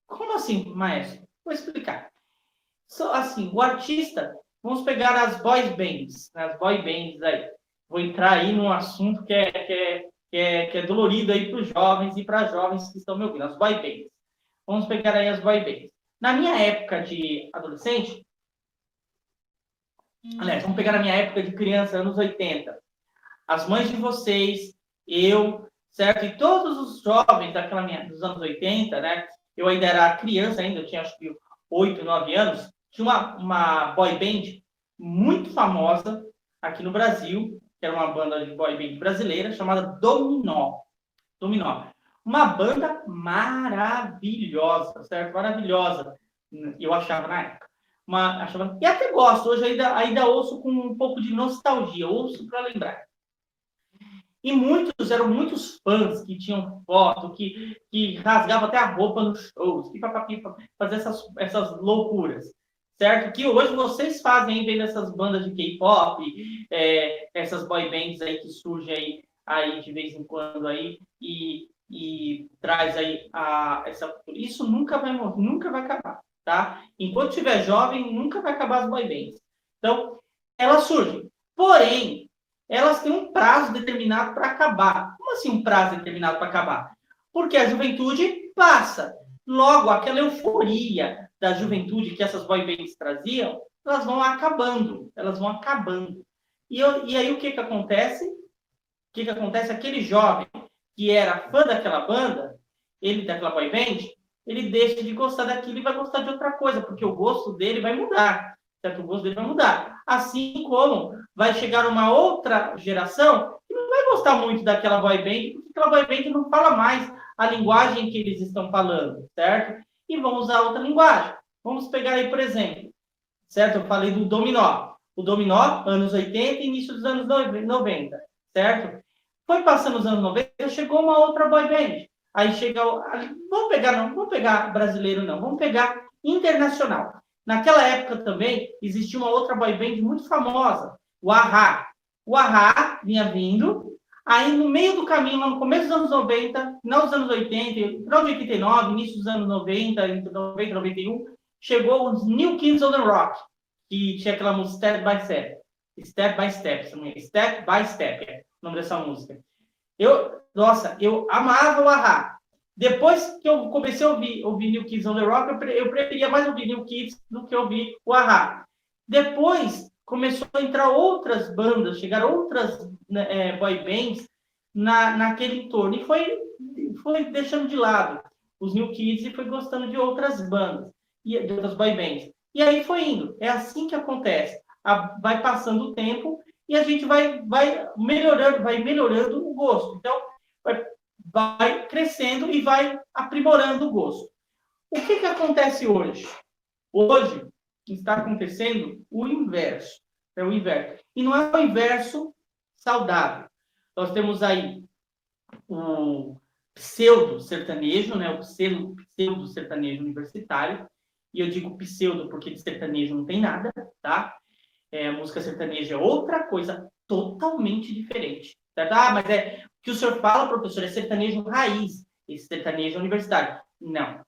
S1: Como assim, maestro? Vou explicar. Assim, o artista, vamos pegar as boy bands, as boy bands aí. Vou entrar aí num assunto que é dolorido aí para os jovens e para as jovens que estão me ouvindo, as boy bands. Vamos pegar aí as boy bands. Na minha época de adolescente, aliás, vamos pegar na minha época de criança, anos 80. As mães de vocês, eu, certo? E todos os jovens dos anos 80, né? Eu ainda era criança ainda, eu tinha acho que 8, 9 anos. Tinha uma boy band muito famosa aqui no Brasil, que era uma banda de boy band brasileira, chamada Dominó. Dominó. Uma banda maravilhosa, certo? Maravilhosa, eu achava na época. E até gosto, hoje ainda ouço com um pouco de nostalgia, ouço para lembrar. E eram muitos fãs que tinham foto, que rasgavam até a roupa nos shows, que fazer essas loucuras, certo? Que hoje vocês fazem vendo essas bandas de K-pop, essas boy bands aí que surgem aí de vez em quando aí e traz aí essa cultura. Isso nunca vai morrer, nunca vai acabar, tá? Enquanto estiver jovem, nunca vai acabar as boy bands. Então, elas surgem. Porém, elas têm um prazo determinado para acabar. Como assim um prazo determinado para acabar? Porque a juventude passa. Logo, aquela euforia da juventude que essas boy bands traziam, elas vão acabando. Elas vão acabando. E aí o que acontece? O que acontece? Aquele jovem que era fã daquela banda, daquela boy band, ele deixa de gostar daquilo e vai gostar de outra coisa, porque o gosto dele vai mudar. Certo? O gosto dele vai mudar. Assim como vai chegar uma outra geração que não vai gostar muito daquela boy band, porque aquela boy band não fala mais a linguagem que eles estão falando, certo? E vão usar outra linguagem. Vamos pegar aí, por exemplo, certo? Eu falei do Dominó. O Dominó, anos 80 e início dos anos 90, certo? Foi passando os anos 90, chegou uma outra boy band. Aí chega... não vamos pegar brasileiro, não. Vamos pegar internacional. Naquela época também existia uma outra boy band muito famosa, o A-Ha. O A-Ha vinha vindo, aí no meio do caminho, no começo dos anos 90, final dos anos 80, final de 89, início dos anos 90, entre 90 e 91, chegou os New Kids on the Rock, que tinha aquela música Step by Step. Step by Step, Step by Step, é o nome dessa música. Eu amava o A-Ha. Depois que eu comecei a ouvir New Kids on the Rock, eu preferia mais ouvir New Kids do que ouvir o A-Ha. Depois começou a entrar outras bandas, chegaram outras boy bands naquele entorno. E foi deixando de lado. os New Kids e foi gostando de outras bandas, de outras boy bands. E aí foi indo. É assim que acontece. Vai passando o tempo e a gente vai melhorando o gosto. Então, vai crescendo e vai aprimorando o gosto. O que acontece hoje? Hoje está acontecendo o inverso. É o inverso. E não é o inverso saudável. Nós temos aí o pseudo-sertanejo, né? O pseudo-sertanejo universitário. E eu digo pseudo porque de sertanejo não tem nada, tá? A música sertaneja é outra coisa totalmente diferente. Certo? Ah, mas o que o senhor fala, professor, é sertanejo raiz, esse sertanejo universitário. Não. O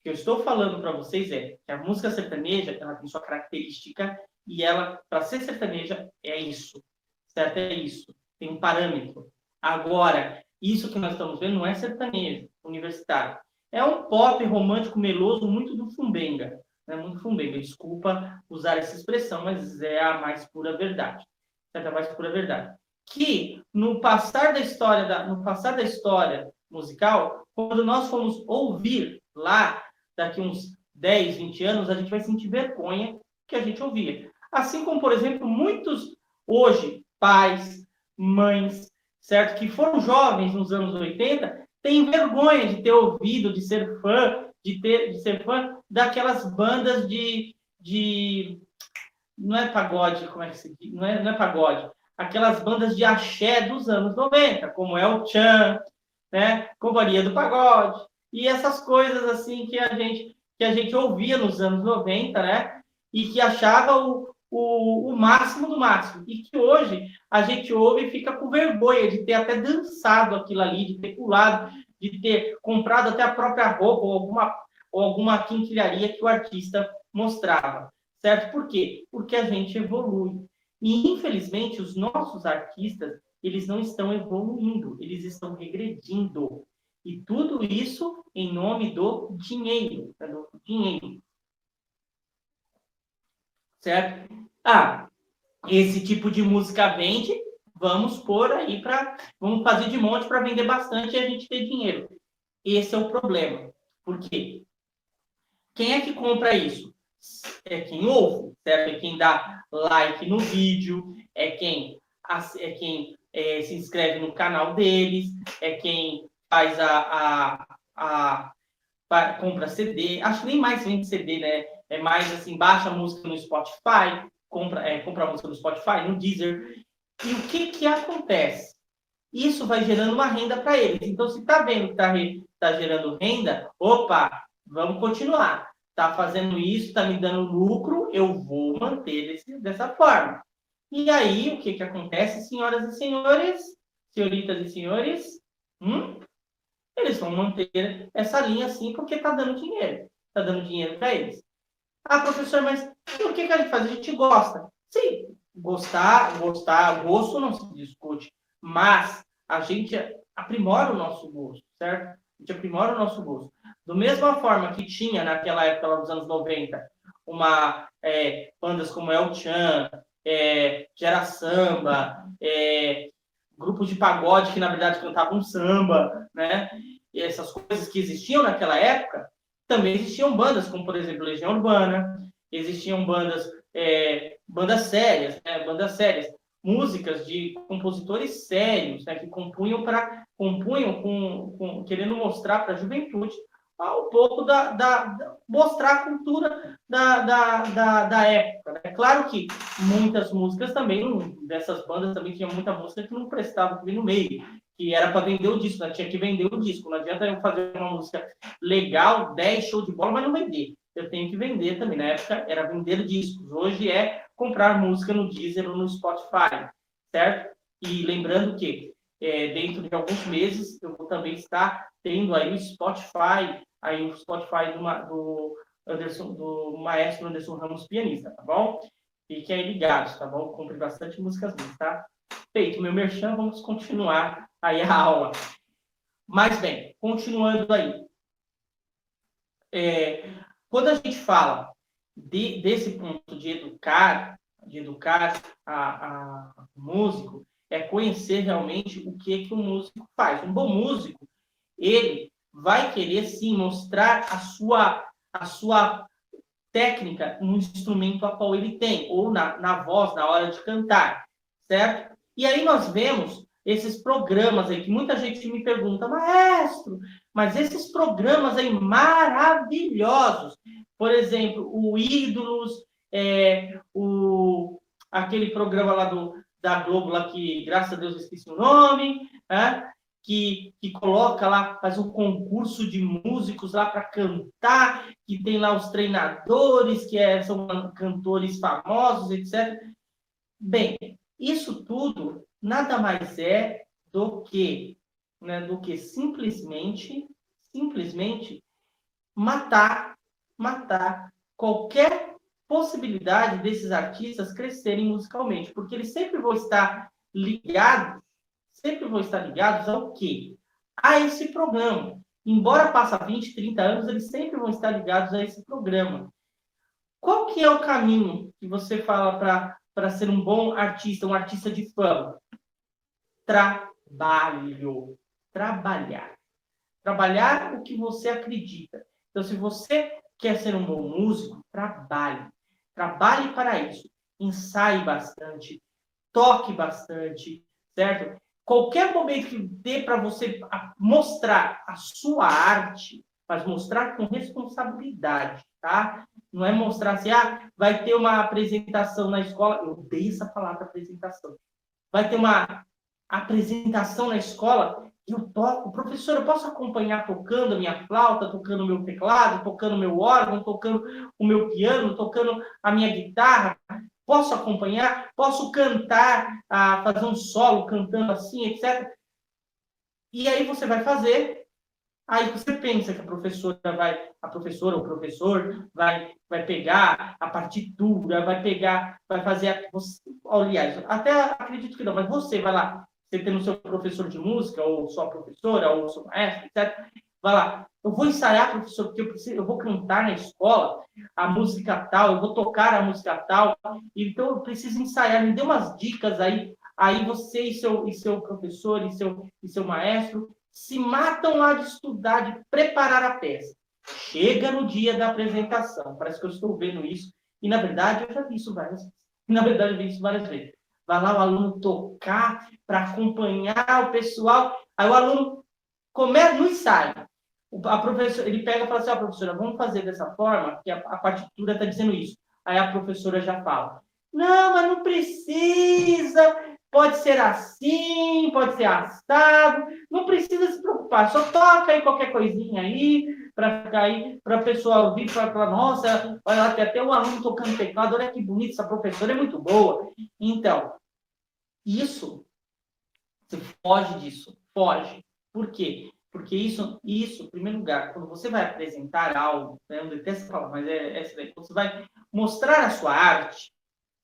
S1: que eu estou falando para vocês é que a música sertaneja ela tem sua característica e ela, para ser sertaneja, é isso. Certo? É isso. Tem um parâmetro. Agora, isso que nós estamos vendo não é sertanejo universitário. É um pop romântico meloso muito do Fumbenga. Muito Fumbenga. Desculpa usar essa expressão, mas é a mais pura verdade. É a mais pura verdade. Que no passar da história musical, quando nós formos ouvir lá, daqui uns 10, 20 anos, a gente vai sentir vergonha que a gente ouvia. Assim como, por exemplo, muitos hoje, pais, mães, certo? Que foram jovens nos anos 80, têm vergonha de ter ouvido, de ser fã, de ser fã daquelas bandas de não é pagode, como é que se diz? Não é pagode. Aquelas bandas de axé dos anos 90, como El Chan, né? Companhia do Pagode, e essas coisas assim que a gente ouvia nos anos 90, né? E que achava o máximo do máximo. E que hoje a gente ouve e fica com vergonha de ter até dançado aquilo ali, de ter pulado, de ter comprado até a própria roupa ou alguma quinquilharia que o artista mostrava. Certo? Por quê? Porque a gente evolui. E, infelizmente, os nossos artistas, eles não estão evoluindo, eles estão regredindo. E tudo isso em nome do dinheiro. Do dinheiro. Certo? Ah, esse tipo de música vende, vamos pôr aí vamos fazer de monte para vender bastante e a gente ter dinheiro. Esse é o problema. Por quê? Quem é que compra isso? É quem ouve, certo? É quem dá like no vídeo, é quem se inscreve no canal deles, é quem faz compra CD. Acho que nem mais vende CD, né? É mais assim, baixa a música no Spotify, compra a música no Spotify, no Deezer. E o que acontece? Isso vai gerando uma renda para eles. Então, se está vendo que está gerando renda, opa, vamos continuar. Está fazendo isso, está me dando lucro, eu vou manter dessa forma. E aí, o que acontece, senhoras e senhores, senhoritas e senhores? Eles vão manter essa linha assim porque está dando dinheiro. Está dando dinheiro para eles. Ah, professor, mas o que a gente faz? A gente gosta. Sim, gosto não se discute, mas a gente aprimora o nosso gosto, certo? A gente aprimora o nosso gosto. Da mesma forma que tinha naquela época, lá dos anos 90, bandas como El Chan, Gera Samba, grupos de pagode que, na verdade, cantavam samba, né? E essas coisas que existiam naquela época, também existiam bandas, como, por exemplo, Legião Urbana, existiam bandas sérias, né? Bandas sérias, músicas de compositores sérios, né? Que compunham querendo mostrar para a juventude um pouco mostrar a cultura da época. Né? É claro que muitas músicas também, dessas bandas também tinha muita música que não prestava no meio, que era para vender o disco, né? Tinha que vender o disco. Não adianta eu fazer uma música legal, 10 show de bola, mas não vender. Eu tenho que vender também. Na época era vender discos. Hoje é comprar música no Deezer ou no Spotify, certo? E lembrando que dentro de alguns meses eu vou também estar tendo aí o Spotify do maestro Anderson Ramos, pianista, tá bom? Fiquem aí ligados, tá bom? Compre bastante músicas minhas, tá? Feito meu merchan, vamos continuar aí a aula. Mas bem, continuando aí. Quando a gente fala desse ponto de educar a músico, é conhecer realmente o que o músico faz. Um bom músico, ele vai querer, sim, mostrar a sua técnica no instrumento a qual ele tem, ou na voz, na hora de cantar, certo? E aí nós vemos esses programas aí, que muita gente me pergunta, maestro, mas esses programas aí maravilhosos, por exemplo, o Ídolos, aquele programa lá da Globo, lá que, graças a Deus, eu esqueci o nome, né? Que coloca lá, faz um concurso de músicos lá para cantar, que tem lá os treinadores, são cantores famosos, etc. Bem, isso tudo nada mais é do que, né, simplesmente matar qualquer possibilidade desses artistas crescerem musicalmente, porque eles sempre vão estar ligados ao quê? A esse programa. Embora passe 20, 30 anos, eles sempre vão estar ligados a esse programa. Qual que é o caminho que você fala para ser um bom artista, um artista de fama? Trabalho. Trabalhar o que você acredita. Então, se você quer ser um bom músico, trabalhe. Trabalhe para isso. Ensaie bastante. Toque bastante, certo? Qualquer momento que dê para você mostrar a sua arte, mas mostrar com responsabilidade, tá? Não é mostrar assim, vai ter uma apresentação na escola. Eu odeio essa palavra apresentação. Vai ter uma apresentação na escola, eu toco. Professor, eu posso acompanhar tocando a minha flauta, tocando o meu teclado, tocando o meu órgão, tocando o meu piano, tocando a minha guitarra? Posso acompanhar? Posso cantar, fazer um solo cantando assim, etc. E aí você vai fazer. Aí você pensa que a professora ou o professor vai pegar a partitura, vai fazer. Aliás, até acredito que não, mas você vai lá, você tendo seu professor de música, ou sua professora, ou seu maestro, etc. Vai lá, eu vou ensaiar, professor, porque eu vou cantar na escola a música tal, eu vou tocar a música tal, então eu preciso ensaiar, me dê umas dicas aí. Aí você e seu professor e seu maestro se matam lá de estudar, de preparar a peça. Chega no dia da apresentação, parece que eu estou vendo isso, e na verdade eu já vi isso várias vezes. Vai lá o aluno tocar para acompanhar o pessoal, aí o aluno começa no ensaio. A professora, ele pega e fala assim, professora, vamos fazer dessa forma, que a partitura está dizendo isso. Aí a professora já fala, não, mas não precisa, pode ser assim, pode ser assado, não precisa se preocupar, só toca aí qualquer coisinha aí, para ficar aí, para a pessoa ouvir, para falar, nossa, olha lá, tem até um aluno tocando teclado, olha que bonito, essa professora é muito boa. Então, você foge disso, foge. Por quê? Porque isso, em primeiro lugar, quando você vai apresentar algo, né, eu detesto falar, mas é essa daí, você vai mostrar a sua arte,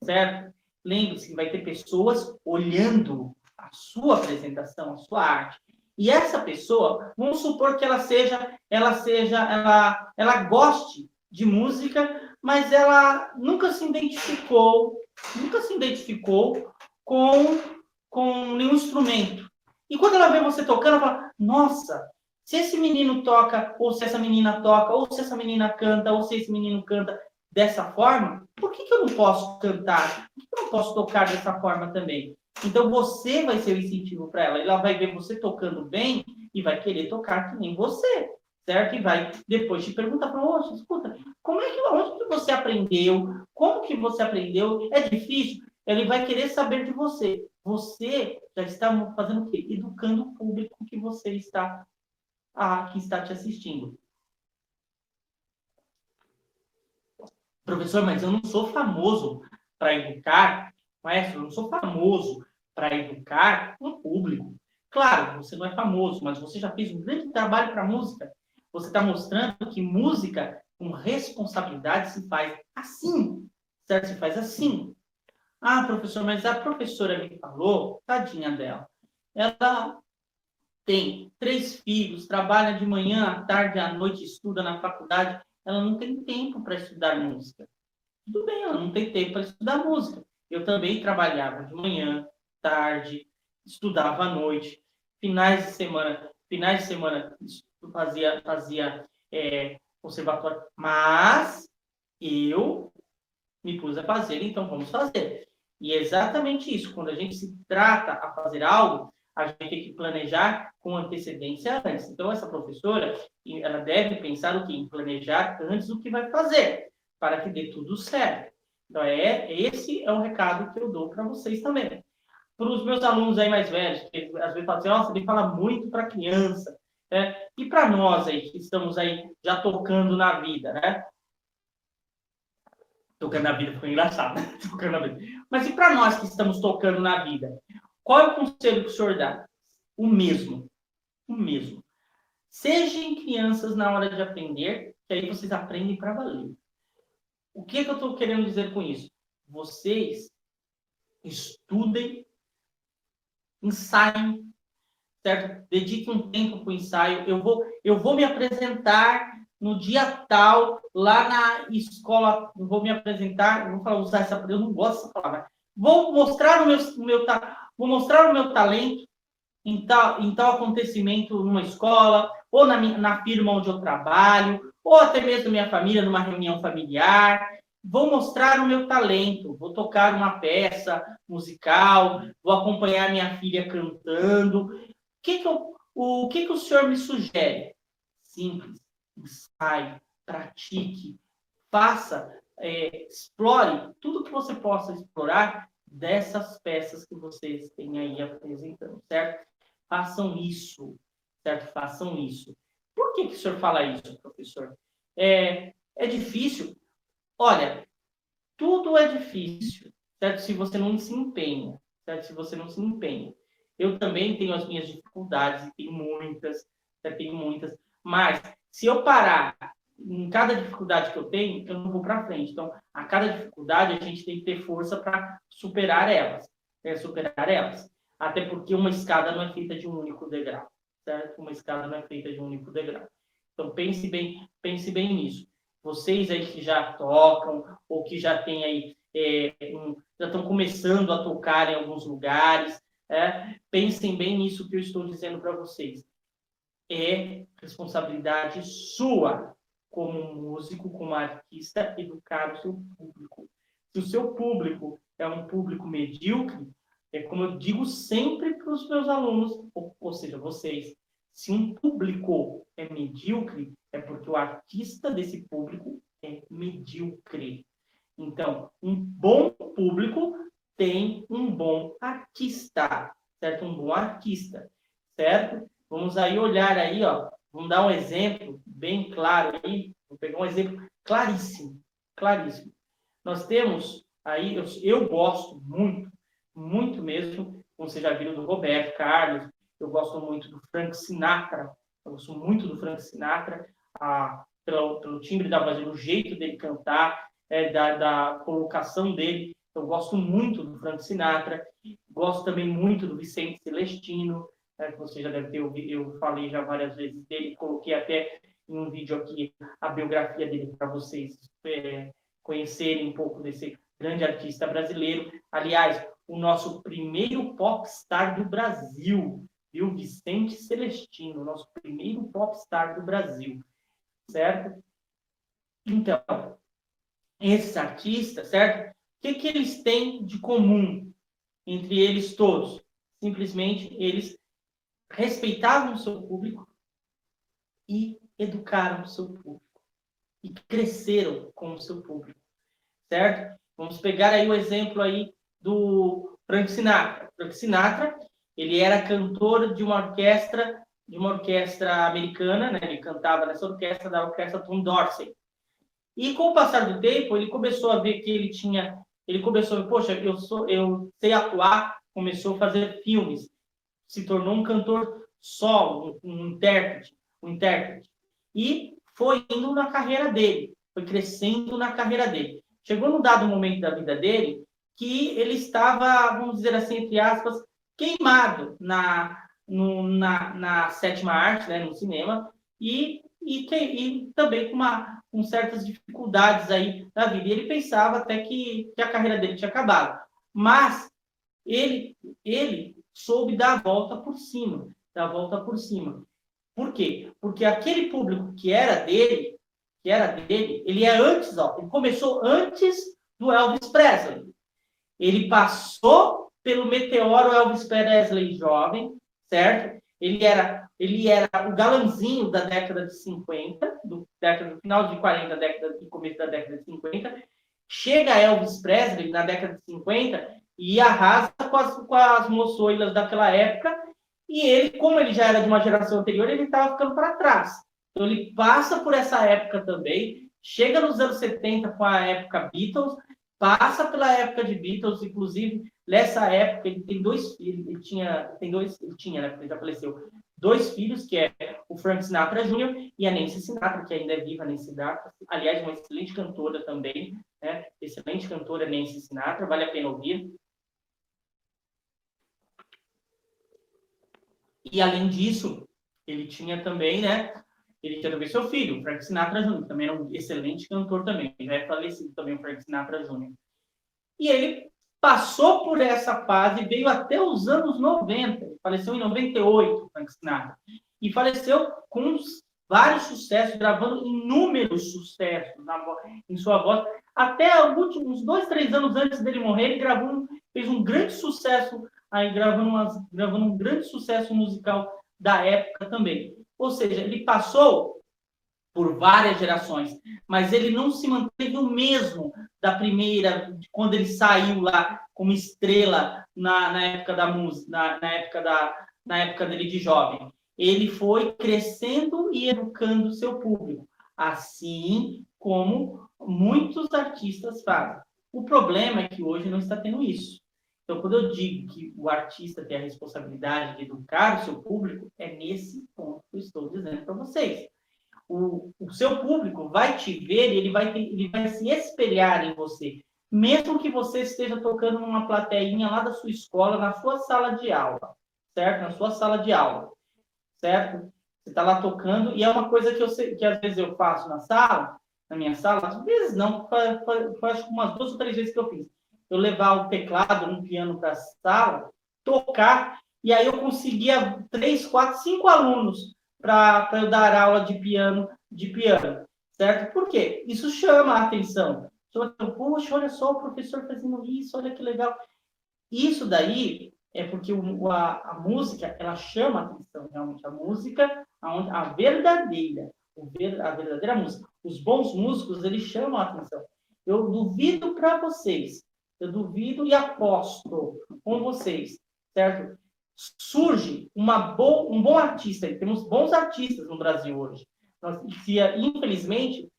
S1: certo? Lembre-se que vai ter pessoas olhando a sua apresentação, a sua arte. E essa pessoa, vamos supor que ela goste de música, mas ela nunca se identificou com nenhum instrumento. E quando ela vê você tocando, ela fala, nossa, se esse menino toca, ou se essa menina toca, ou se essa menina canta, ou se esse menino canta dessa forma, por que eu não posso cantar? Por que eu não posso tocar dessa forma também? Então, você vai ser o incentivo para ela. Ela vai ver você tocando bem e vai querer tocar que nem você, certo? E vai depois te perguntar, poxa, escuta, onde que você aprendeu? Como que você aprendeu? É difícil? Ele vai querer saber de você. Você já está fazendo o quê? Educando o público que está te assistindo. Professor, mas eu não sou famoso para educar, maestro, eu não sou famoso para educar um público. Claro, você não é famoso, mas você já fez um grande trabalho para a música. Você está mostrando que música com responsabilidade se faz assim, certo? Se faz assim. Professor, mas a professora me falou, tadinha dela, ela tem 3 filhos, trabalha de manhã, à tarde, à noite, estuda na faculdade, ela não tem tempo para estudar música. Tudo bem, ela não tem tempo para estudar música. Eu também trabalhava de manhã, tarde, estudava à noite, finais de semana fazia conservatório, mas eu me pus a fazer, então vamos fazer. E é exatamente isso. Quando a gente se trata a fazer algo, a gente tem que planejar com antecedência antes. Então, essa professora, ela deve pensar o quê? Em planejar antes o que vai fazer, para que dê tudo certo. Então, esse é o recado que eu dou para vocês também. Para os meus alunos aí mais velhos, que às vezes falam assim, nossa, ele fala muito para criança, né? E para nós aí, que estamos aí já tocando na vida, né? Tocando na vida ficou engraçado, né? Tocando na vida. Mas e para nós que estamos tocando na vida? Qual é o conselho que o senhor dá? O mesmo. O mesmo. Sejam crianças na hora de aprender, que aí vocês aprendem para valer. O que eu estou querendo dizer com isso? Vocês estudem, ensaiem, certo? Dediquem um tempo para o ensaio. Eu vou me apresentar no dia tal, lá na escola, eu vou me apresentar, eu vou falar, usar essa, eu não gosto dessa palavra. Vou mostrar vou mostrar o meu talento em tal acontecimento numa escola, ou na firma onde eu trabalho, ou até mesmo minha família, numa reunião familiar. Vou mostrar o meu talento, vou tocar uma peça musical, vou acompanhar minha filha cantando. O que o senhor me sugere? Simples. Ensaie, pratique, faça, explore tudo que você possa explorar dessas peças que vocês têm aí apresentando, certo? Façam isso, certo? Façam isso. Por que o senhor fala isso, professor? É difícil? Olha, tudo é difícil, certo? Se você não se empenha, certo? Se você não se empenha. Eu também tenho as minhas dificuldades, e tenho muitas, tenho muitas, mas se eu parar em cada dificuldade que eu tenho, eu não vou para frente. Então, a cada dificuldade, a gente tem que ter força para superar elas, né? Superar elas. Até porque uma escada não é feita de um único degrau, certo? Uma escada não é feita de um único degrau. Então, pense bem nisso. Vocês aí que já tocam, ou que já têm aí, já estão começando a tocar em alguns lugares, pensem bem nisso que eu estou dizendo para vocês. É responsabilidade sua, como músico, como artista, educar o seu público. Se o seu público é um público medíocre, é como eu digo sempre para os meus alunos, ou seja, vocês, se um público é medíocre, é porque o artista desse público é medíocre. Então, um bom público tem um bom artista, certo? Um bom artista, certo? Vamos aí olhar aí, ó. Vamos dar um exemplo bem claro aí. Vou pegar um exemplo claríssimo, claríssimo. Nós temos aí, eu gosto muito, muito mesmo, como vocês já viram, do Roberto Carlos, eu gosto muito do Frank Sinatra, eu gosto muito do Frank Sinatra, pelo timbre da voz, pelo jeito dele cantar, da colocação dele. Eu gosto muito do Frank Sinatra, gosto também muito do Vicente Celestino, que você já deve ter ouvido, eu falei já várias vezes dele, coloquei até em um vídeo aqui a biografia dele para vocês conhecerem um pouco desse grande artista brasileiro. Aliás, o nosso primeiro popstar do Brasil, viu? Vicente Celestino, nosso primeiro popstar do Brasil, certo? Então, esses artistas, certo? O que eles têm de comum entre eles todos? Simplesmente eles respeitavam o seu público e educaram o seu público. E cresceram com o seu público, certo? Vamos pegar aí o exemplo aí do Frank Sinatra. Frank Sinatra, ele era cantor de uma orquestra americana, né? Ele cantava nessa orquestra, da orquestra Tom Dorsey. E com o passar do tempo, ele começou a ver que ele começou a, poxa, eu sei atuar, começou a fazer filmes, se tornou um cantor solo, um intérprete. E foi indo na carreira dele, foi crescendo na carreira dele. Chegou num dado momento da vida dele que ele estava, vamos dizer assim, entre aspas, queimado na sétima arte, né, no cinema, e também com certas dificuldades aí na vida. E ele pensava até que a carreira dele tinha acabado. Mas ele soube dar a volta por cima, Por quê? Porque aquele público que era dele, ele é antes, ó, ele começou antes do Elvis Presley. Ele passou pelo meteoro Elvis Presley jovem, certo? Ele era o galanzinho da década de 50, do final de 40, década e começo da década de 50. Chega Elvis Presley na década de 50 e arrasa com as moçoilas daquela época. E ele, como ele já era de uma geração anterior, ele estava ficando para trás. Então ele passa por essa época também, chega nos anos 70 com a época Beatles, passa pela época de Beatles, inclusive nessa época ele tem dois filhos, ele tinha, né, porque ele já faleceu, dois filhos, que é o Frank Sinatra Jr. e a Nancy Sinatra, que ainda é viva, a Nancy Sinatra, aliás, uma excelente cantora também, né? Excelente cantora Nancy Sinatra, vale a pena ouvir. E além disso, ele tinha também, né? Ele tinha também seu filho, o Frank Sinatra Jr., que também era um excelente cantor também, já é falecido também o Frank Sinatra Jr. E ele passou por essa fase, veio até os anos 90, ele faleceu em 98, Frank Sinatra, e faleceu com vários sucessos, gravando inúmeros sucessos em sua voz. Até uns 2, 3 anos antes dele morrer, ele fez um grande sucesso, aí gravando um grande sucesso musical da época também. Ou seja, ele passou por várias gerações, mas ele não se manteve o mesmo da primeira, quando ele saiu lá como estrela na época da música, na época dele de jovem. Ele foi crescendo e educando o seu público, assim como muitos artistas fazem. O problema é que hoje não está tendo isso. Então, quando eu digo que o artista tem a responsabilidade de educar o seu público, é nesse ponto que eu estou dizendo para vocês. O seu público vai te ver e ele vai se espelhar em você. Mesmo que você esteja tocando numa plateinha lá da sua escola, na sua sala de aula, certo? Na sua sala de aula, certo? Você está lá tocando e é uma coisa que às vezes eu faço na minha sala, às vezes não, foi acho que umas 2 ou 3 vezes que eu fiz. Eu levar o teclado, um piano para a sala, tocar, e aí eu conseguia 3, 4, 5 alunos para eu dar aula de piano, certo? Por quê? Isso chama a atenção. Poxa, olha só o professor fazendo isso, olha que legal. Isso daí é porque a música, ela chama a atenção, realmente. A música, a verdadeira música. Os bons músicos, eles chamam a atenção. Eu duvido para vocês, eu duvido e aposto com vocês, certo? Surge um bom artista, temos bons artistas no Brasil hoje. Infelizmente,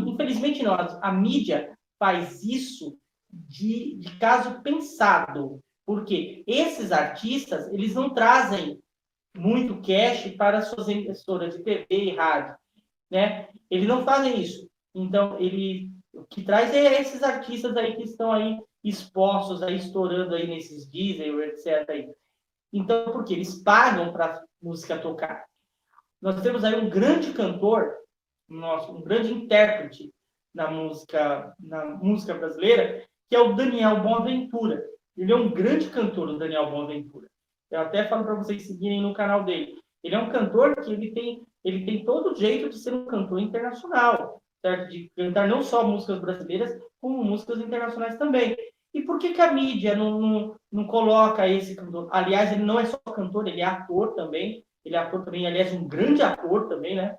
S1: infelizmente não, a mídia faz isso de caso pensado, porque esses artistas, eles não trazem muito cash para suas emissoras de TV e rádio, né? Eles não fazem isso. Então, o que traz é esses artistas aí que estão aí expostos, aí estourando aí nesses Disney, etc. Aí. Então, porque eles pagam para a música tocar. Nós temos aí um grande cantor, um grande intérprete na música brasileira, que é o Daniel Bonaventura. Ele é um grande cantor, o Daniel Bonaventura. Eu até falo para vocês seguirem no canal dele. Ele é um cantor que ele tem todo o jeito de ser um cantor internacional, certo? De cantar não só músicas brasileiras, como músicas internacionais também. E por que a mídia não coloca esse cantor? Aliás, ele não é só cantor, ele é ator também. Ele é ator também, aliás, um grande ator também, né?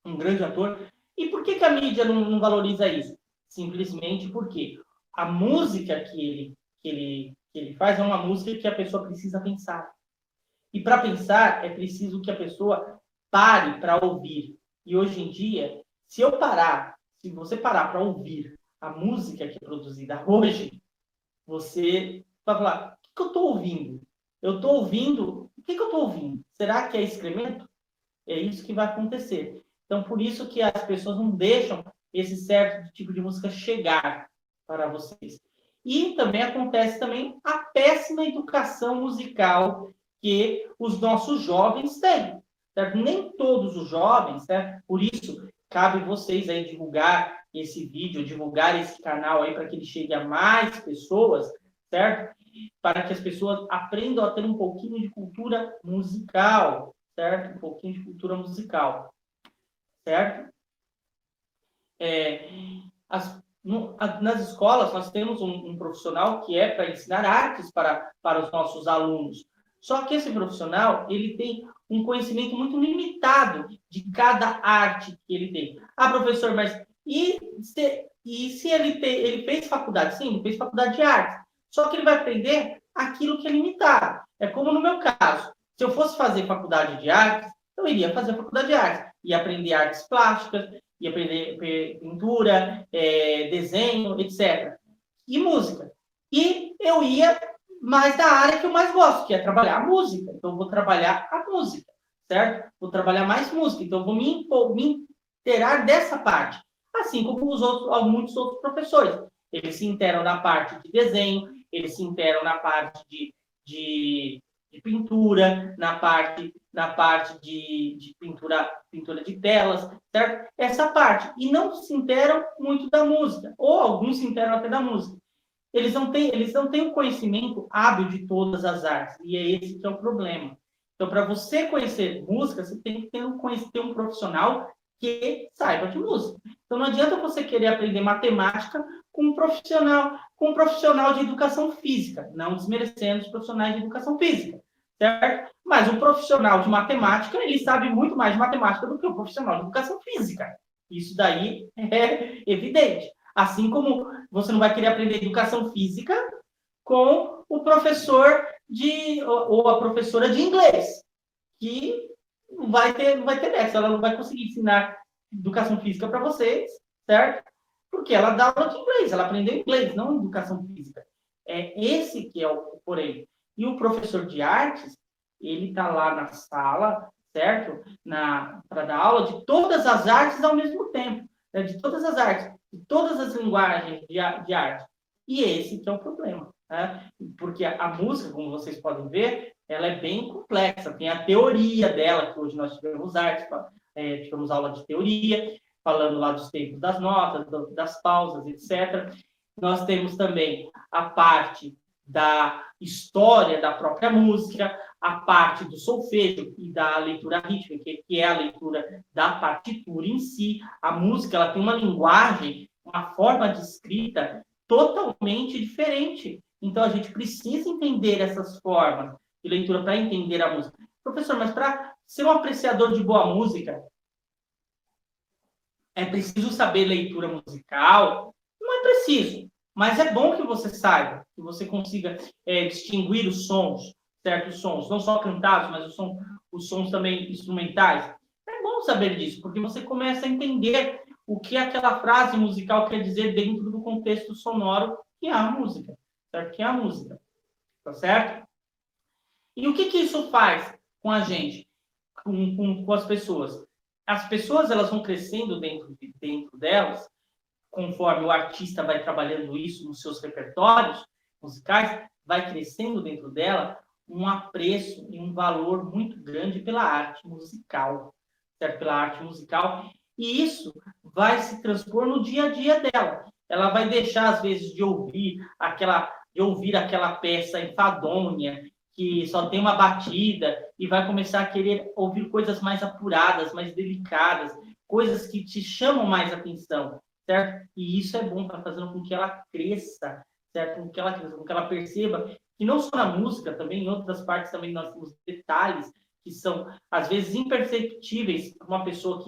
S1: Um grande ator. E por que a mídia não valoriza isso? Simplesmente porque a música que ele faz é uma música que a pessoa precisa pensar. E para pensar, é preciso que a pessoa pare para ouvir. E hoje em dia, se você parar para ouvir a música que é produzida hoje, você vai falar, o que eu estou ouvindo? Eu estou ouvindo, o que eu estou ouvindo? Será que é excremento? É isso que vai acontecer. Então, por isso que as pessoas não deixam esse certo tipo de música chegar para vocês. E também acontece também a péssima educação musical que os nossos jovens têm. Certo? Nem todos os jovens, certo? Por isso, cabe vocês aí divulgar esse vídeo, divulgar esse canal aí para que ele chegue a mais pessoas, certo? Para que as pessoas aprendam a ter um pouquinho de cultura musical, certo? Um pouquinho de cultura musical, certo? Nas escolas, nós temos um profissional que é para ensinar artes para os nossos alunos. Só que esse profissional, ele tem um conhecimento muito limitado de cada arte que ele tem. Ah, professor, mas se ele fez faculdade? Sim, ele fez faculdade de arte. Só que ele vai aprender aquilo que é limitado. É como no meu caso. Se eu fosse fazer faculdade de artes, eu iria fazer faculdade de artes. Ia aprender artes plásticas, ia aprender pintura, desenho, etc. E música. E eu ia mais da área que eu mais gosto, que é trabalhar a música. Então, eu vou trabalhar a música, certo? Vou trabalhar mais música. Então, eu vou me inteirar dessa parte. Assim como muitos outros professores. Eles se interam na parte de desenho, eles se interam na parte de pintura, na parte de pintura de telas, certo? Essa parte. E não se interam muito da música. Ou alguns se interam até da música. Eles não têm o conhecimento hábil de todas as artes. E é esse que é o problema. Então, para você conhecer música, você tem que ter um profissional que saiba de música. Então, não adianta você querer aprender matemática com um profissional de educação física, não desmerecendo os profissionais de educação física, certo? Mas um profissional de matemática, ele sabe muito mais de matemática do que um profissional de educação física. Isso daí é evidente. Assim como você não vai querer aprender educação física com o professor ou a professora de inglês, que não vai ter dessa, ela não vai conseguir ensinar educação física para vocês, certo? Porque ela dá aula de inglês, ela aprendeu inglês, não educação física. É esse que é o porém. E o professor de artes, ele está lá na sala, certo? Para dar aula de todas as artes ao mesmo tempo, né? De todas as artes, de todas as linguagens de arte. E esse que é o problema, né? Porque a música, como vocês podem ver, ela é bem complexa. Tem a teoria dela, que hoje nós tivemos tivemos aula de teoria, falando lá dos tempos das notas, das pausas, etc. Nós temos também a parte da história da própria música, a parte do solfejo e da leitura rítmica, que é a leitura da partitura em si. A música, ela tem uma linguagem, uma forma de escrita totalmente diferente. Então, a gente precisa entender essas formas de leitura para entender a música. Professor, mas para ser um apreciador de boa música, é preciso saber leitura musical? Não é preciso, mas é bom que você saiba, que você consiga distinguir os sons, certos sons, não só cantados, mas os sons também instrumentais. É bom saber disso, porque você começa a entender o que aquela frase musical quer dizer dentro do contexto sonoro que é a música, certo? Que é a música, tá certo? E o que isso faz com a gente, com as pessoas? As pessoas, elas vão crescendo dentro delas, conforme o artista vai trabalhando isso nos seus repertórios musicais, vai crescendo dentro dela um apreço e um valor muito grande pela arte musical, certo? Pela arte musical. E isso vai se transpor no dia a dia dela. Ela vai deixar, às vezes, de ouvir aquela peça enfadonha, que só tem uma batida, e vai começar a querer ouvir coisas mais apuradas, mais delicadas, coisas que te chamam mais atenção, certo? E isso é bom, está fazendo com que ela cresça, certo? Com que ela perceba que não só na música, também em outras partes também nós temos detalhes que são, às vezes, imperceptíveis para uma pessoa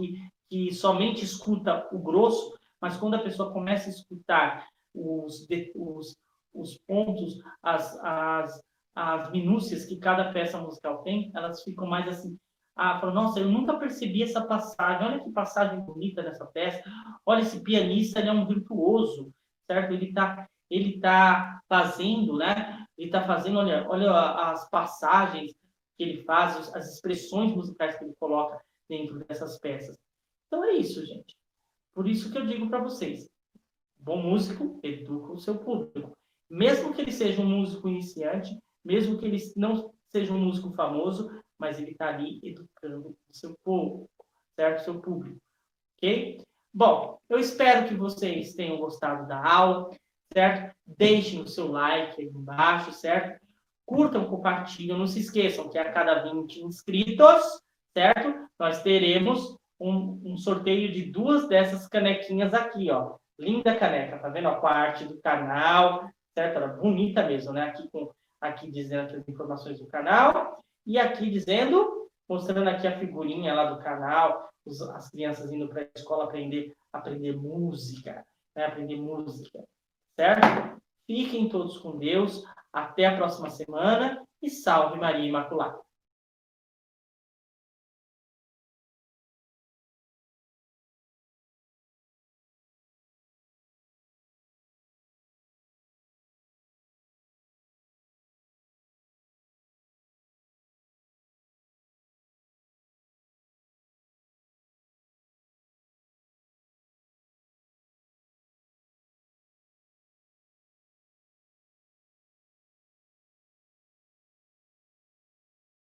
S1: que somente escuta o grosso, mas quando a pessoa começa a escutar os pontos, as minúcias que cada peça musical tem, elas ficam mais assim, falam, nossa, eu nunca percebi essa passagem, olha que passagem bonita dessa peça, olha, esse pianista, ele é um virtuoso, certo? Ele tá fazendo, né? Ele está fazendo, olha as passagens que ele faz, as expressões musicais que ele coloca dentro dessas peças. Então é isso, gente. Por isso que eu digo para vocês, bom músico educa o seu público. Mesmo que ele seja um músico iniciante, mesmo que ele não seja um músico famoso, mas ele está ali educando o seu povo, certo? O seu público, ok? Bom, eu espero que vocês tenham gostado da aula, certo? Deixem o seu like aí embaixo, certo? Curtam, compartilham, não se esqueçam que a cada 20 inscritos, certo? Nós teremos um sorteio de 2 dessas canequinhas aqui, ó. Linda caneca, tá vendo? Ó, com a arte do canal, certo? Ela é bonita mesmo, né? Aqui dizendo as informações do canal e aqui dizendo, mostrando aqui a figurinha lá do canal, as crianças indo para a escola aprender música, né? Aprender música, certo? Fiquem todos com Deus. Até a próxima semana e salve Maria Imaculada.